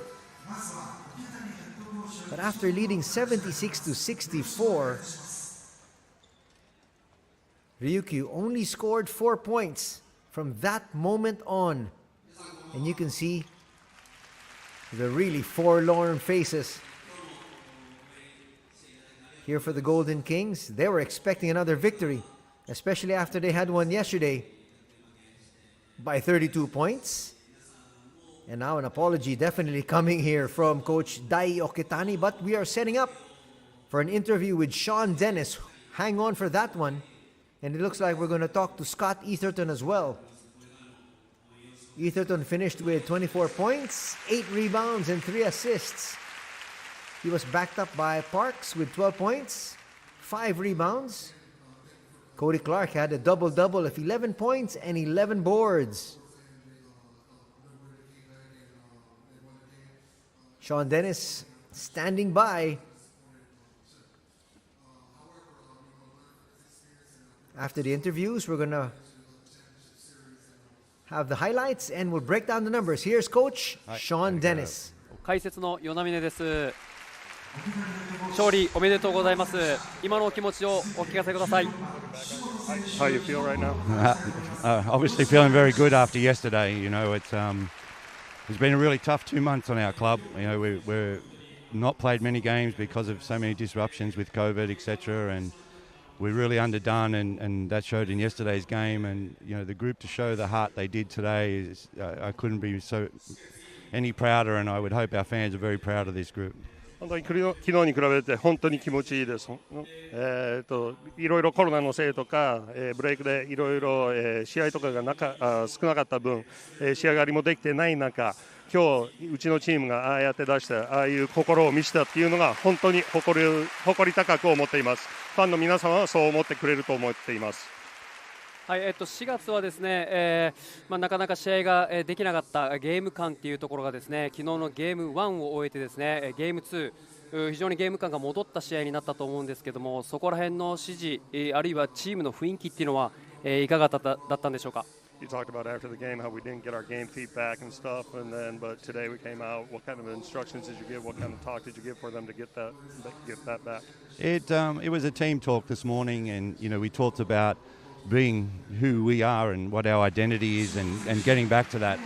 But after leading 76-64, Ryukyu only scored 4 points from that moment on. And you can see the really forlorn faces here for the Golden Kings. They were expecting another victory, especially after they had one yesterday by 32 points. And now an apology definitely coming here from Coach Dai Okitani. But we are setting up for an interview with Sean Dennis. Hang on for that one. And it looks like we're going to talk to Scott Etherton as well. Etherton finished with 24 points, 8 rebounds, and 3 assists. He was backed up by Parks with 12 points, 5 rebounds. Cody Clark had a double-double of 11 points and 11 boards. Sean Dennis standing by. After the interviews, we're going to have the highlights and we'll break down the numbers. Here's Coach Sean Dennis. 解説の与那嶺です。勝利おめでとうございます。今のお気持ちをお聞かせください。How you feel right now? Obviously feeling very good after yesterday. You know, it's been a really tough 2 months on our club. You know, we're not played many games because of so many disruptions with COVID, etc. And we're really underdone, and that showed in yesterday's game. And you know, the group to show the heart they did today is I couldn't be so any prouder, and I would hope our fans are very proud of this group. 本当に昨日に比べて本当に気持ちいいです。いろいろコロナのせいとか、ブレイクでいろいろ試合とかが少なかった分、仕上がりもできてない中、今日うちのチームがああやって出したああいう心を見せたっていうのが本当に誇り高く思っています。ファンの皆様はそう思ってくれると思っています。はい、4月はですね、なかなか試合ができなかったゲーム感っていうところがですね、昨日のゲーム1を終えてですね、ゲーム2、非常にゲーム感が戻った試合になったと思うんですけども、そこら辺の指示、あるいはチームの雰囲気っていうのは、いかがだったんでしょうか。You talked about after the game how we didn't get our game feedback and stuff, but today we came out. What kind of instructions did you give? What kind of talk did you give for them to get that back? It was a team talk this morning, and you know, we talked about being who we are and what our identity is, and getting back to that.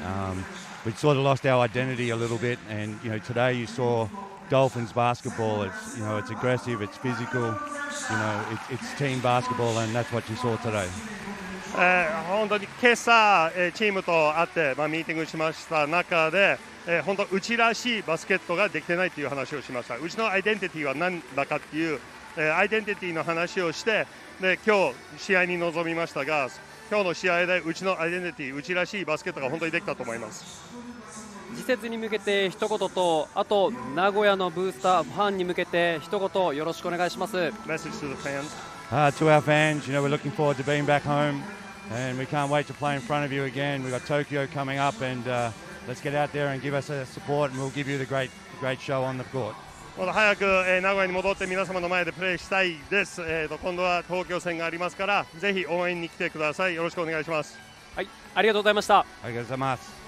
We sort of lost our identity a little bit, and you know, today you saw Dolphins basketball. It's aggressive, it's physical, it's team basketball, and that's what you saw today. 本当に今朝チームと会ってミーティングしました中で、本当うちらしいバスケットができてないという話をしました。うちのアイデンティティは何だかっていうアイデンティティの話をして、で今日試合に臨みましたが、今日の試合でうちのアイデンティティ、うちらしいバスケットが本当にできたと思います。次節に向けて一言と、あと名古屋のブースターファンに向けて一言よろしくお願いします。Message to the fans. To our fans, we're looking forward to being back home, and we can't wait to play in front of you again. We've got Tokyo coming up, and let's get out there and give us a support, and we'll give you the great show on the court. まだ早く名古屋に戻って皆様の前でプレーしたいです。今度は東京戦がありますから、ぜひ応援に来てください。よろしくお願いします。はい、ありがとうございました。ありがとうございます。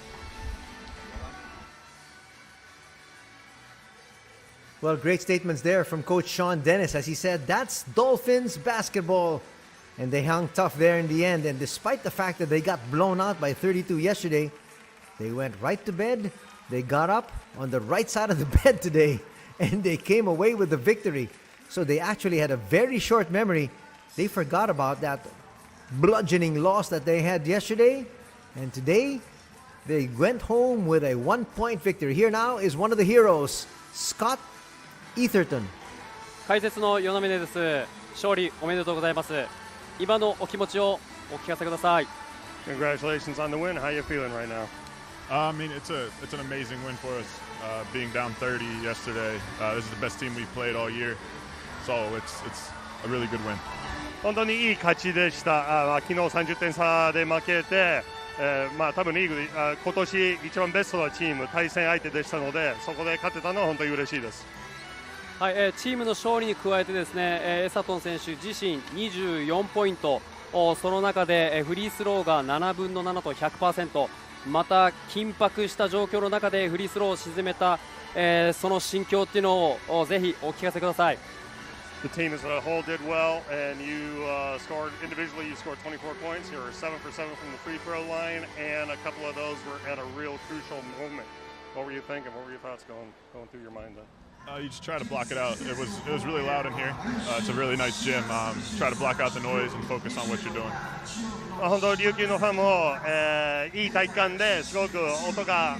Well, great statements there from Coach Sean Dennis. As he said, that's Dolphins basketball. And they hung tough there in the end. And despite the fact that they got blown out by 32 yesterday, they went right to bed. They got up on the right side of the bed today. And they came away with the victory. So they actually had a very short memory. They forgot about that bludgeoning loss that they had yesterday. And today, they went home with a 1-point victory. Here now is one of the heroes, Scott Etherton. 解説の与那嶺です。勝利おめでとうございます。今のお気持ちをお聞かせください。Congratulations on the win. How are you feeling right now? I mean, it's an amazing win for us. Being down 30 yesterday, this is the best team we've played all year. So it's a really good win. 本当にいい勝ちでした。昨日30点差で負けて、多分リーグ今年一番ベストなチーム、対戦相手でしたので、そこで勝てたのは本当に嬉しいです。はい、チームの勝利に加えてですね、エサトン選手自身24ポイント、その中でフリースローが7分の7と 100%、また緊迫した状況の中でフリースローを沈めた、その心境っていうのをぜひお聞かせください。The team as a whole did well, and you scored individually. You scored 24 points. You were 7 for 7 from the free throw line, and a couple of those were at a real crucial moment. What were you thinking? What were your thoughts going through your mind then? You just try to block it out. It was really loud in here. It's a really nice gym. Try to block out the noise and focus on what you're doing. 本当琉球のファンも、いい体育館ですごく音が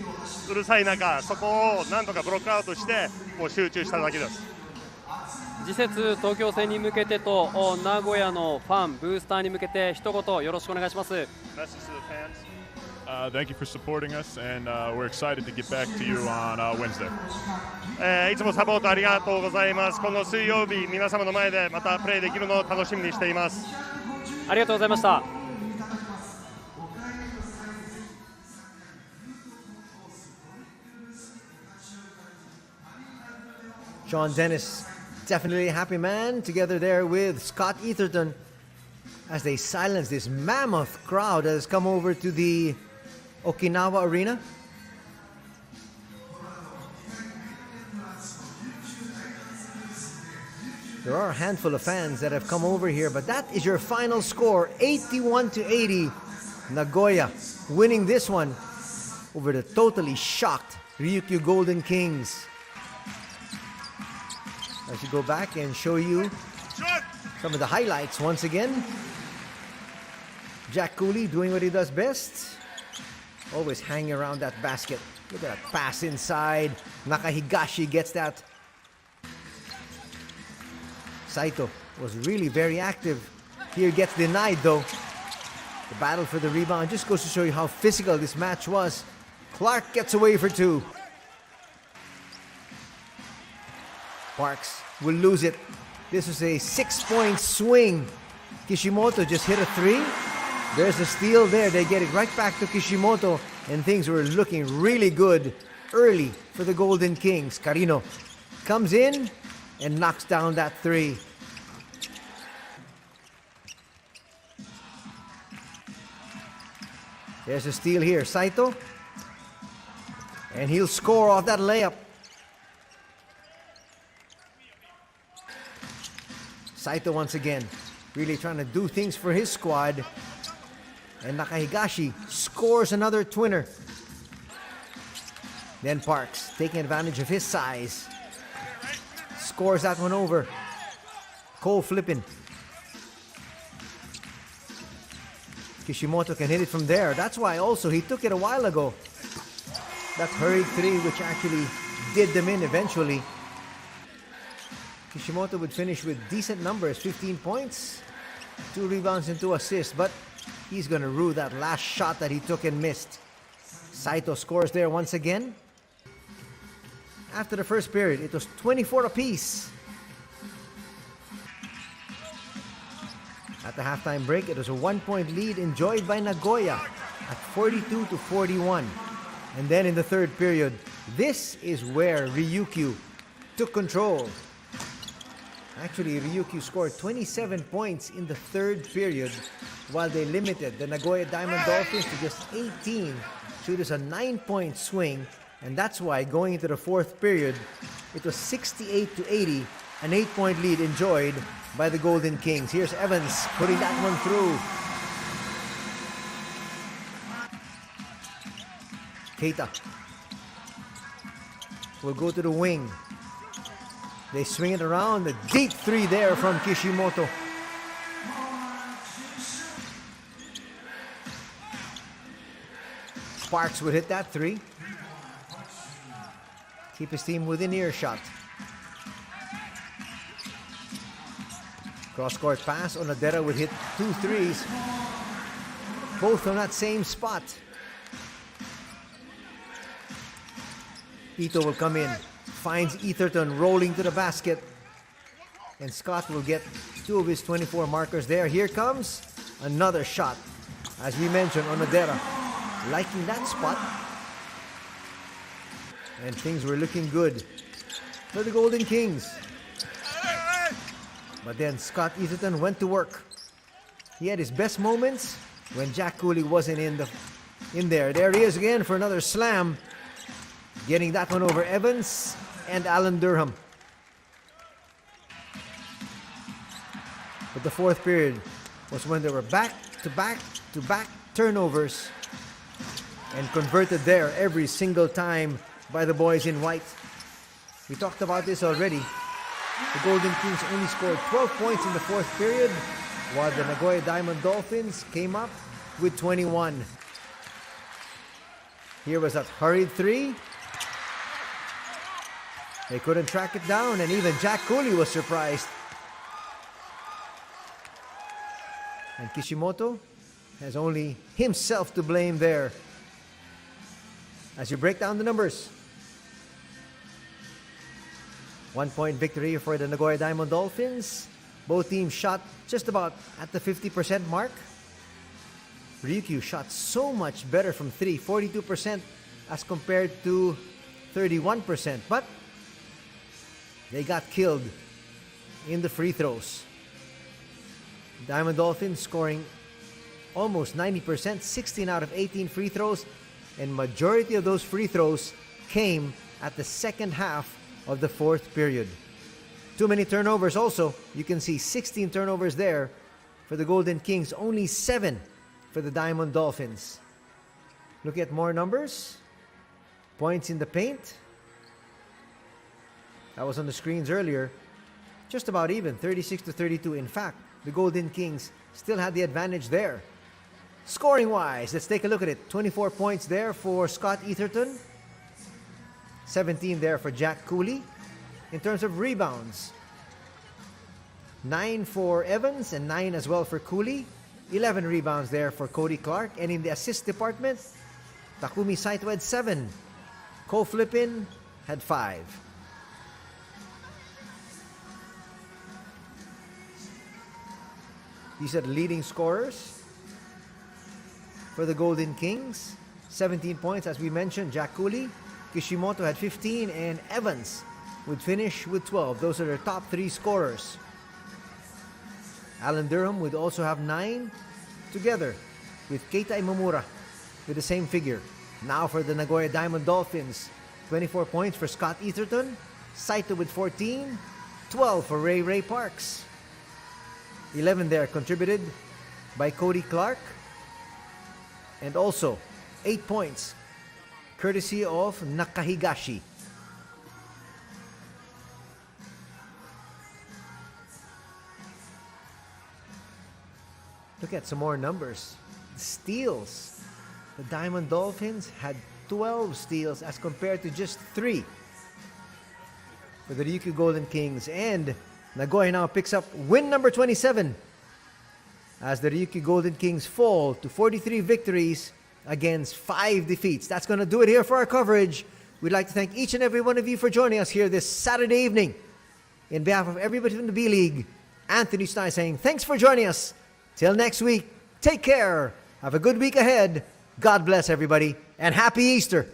うるさい中、そこをなんとかブロックアウトしてもう集中しただけです。次節東京戦に向けてと名古屋のファンブースターに向けて一言よろしくお願いします。Thank you for supporting us, and we're excited to get back to you on Wednesday. いつもサポートありがとうございます。この水曜日皆様の前でまたプレーできるのを楽しみにしています。ありがとうございました。Sean Dennis, definitely a happy man, together there with Scott Etherton as they silence this mammoth crowd that has come over to the Okinawa Arena. There are a handful of fans that have come over here, but that is your final score, 81-80. Nagoya winning this one over the totally shocked Ryukyu Golden Kings. I should go back and show you some of the highlights once again. Jack Cooley doing what he does best. Always hanging around that basket. Look at that pass inside. Nakahigashi gets that. Saito was really very active. Here gets denied though. The battle for the rebound just goes to show you how physical this match was. Clark gets away for two. Parks will lose it. This was a 6-point swing. Kishimoto just hit a three. There's a steal there. They get it right back to Kishimoto, and things were looking really good early for the Golden Kings. Carino comes in and knocks down that three. There's a steal here. Saito. And he'll score off that layup. Saito once again, really trying to do things for his squad. And Nakahigashi scores another twinner. Then Parks, taking advantage of his size, scores that one over. Cole flipping. Kishimoto can hit it from there. That's why also he took it a while ago. That hurried three, which actually did them in eventually. Kishimoto would finish with decent numbers, 15 points, 2 rebounds and 2 assists, but he's going to rue that last shot that he took and missed. Saito scores there once again. After the first period, it was 24 apiece. At the halftime break, it was a 1-point lead enjoyed by Nagoya at 42-41. And then in the third period, this is where Ryukyu took control. Actually, Ryukyu scored 27 points in the third period while they limited the Nagoya Diamond Dolphins to just 18. So it was a 9-point swing, and that's why going into the fourth period, it was 68-80, an 8-point lead enjoyed by the Golden Kings. Here's Evans putting that one through. Keita will go to the wing. They swing it around. The deep three there from Kishimoto. Sparks would hit that three. Keep his team within earshot. Cross-court pass. Onodera would hit 2 threes. Both from that same spot. Ito will come in. Finds Etherton rolling to the basket. And Scott will get 2 of his 24 markers there. Here comes another shot. As we mentioned, Onodera liking that spot. And things were looking good for the Golden Kings. But then Scott Etherton went to work. He had his best moments when Jack Cooley wasn't in there. There he is again for another slam. Getting that one over Evans and Alan Durham. But the fourth period was when there were back-to-back turnovers and converted there every single time by the boys in white. We talked about this already. The Golden Kings only scored 12 points in the fourth period, while the Nagoya Diamond Dolphins came up with 21. Here was that hurried three. They couldn't track it down, and even Jack Cooley was surprised. And Kishimoto has only himself to blame there. As you break down the numbers. 1 point victory for the Nagoya Diamond Dolphins. Both teams shot just about at the 50% mark. Ryukyu shot so much better from 3, 42% as compared to 31%. But they got killed in the free throws. Diamond Dolphins scoring almost 90%, 16 out of 18 free throws, and majority of those free throws came at the second half of the fourth period. Too many turnovers also. You can see 16 turnovers there for the Golden Kings, only 7 for the Diamond Dolphins. Look at more numbers. Points in the paint. That was on the screens earlier. Just about even, 36-32. In fact, the Golden Kings still had the advantage there. Scoring-wise, let's take a look at it. 24 points there for Scott Etherton. 17 there for Jack Cooley. In terms of rebounds, 9 for Evans and 9 as well for Cooley. 11 rebounds there for Cody Clark. And in the assist department, Takumi Saito had 7. Ko Flippin had 5. These are the leading scorers for the Golden Kings. 17 points, as we mentioned, Jack Cooley. Kishimoto had 15, and Evans would finish with 12. Those are their top 3 scorers. Alan Durham would also have 9, together with Keita Imamura with the same figure. Now for the Nagoya Diamond Dolphins, 24 points for Scott Etherton, Saito with 14, 12 for Ray Parks. 11 there contributed by Cody Clark, and also 8 points courtesy of Nakahigashi. Look at some more numbers. Steals. The Diamond Dolphins had 12 steals as compared to just 3 for the Ryukyu Golden Kings. And Nagoya now picks up win number 27 as the Ryukyu Golden Kings fall to 43 victories against 5 defeats. That's going to do it here for our coverage. We'd like to thank each and every one of you for joining us here this Saturday evening. In behalf of everybody from the B-League, Anthony Stein saying thanks for joining us. Till next week, take care. Have a good week ahead. God bless everybody, and Happy Easter.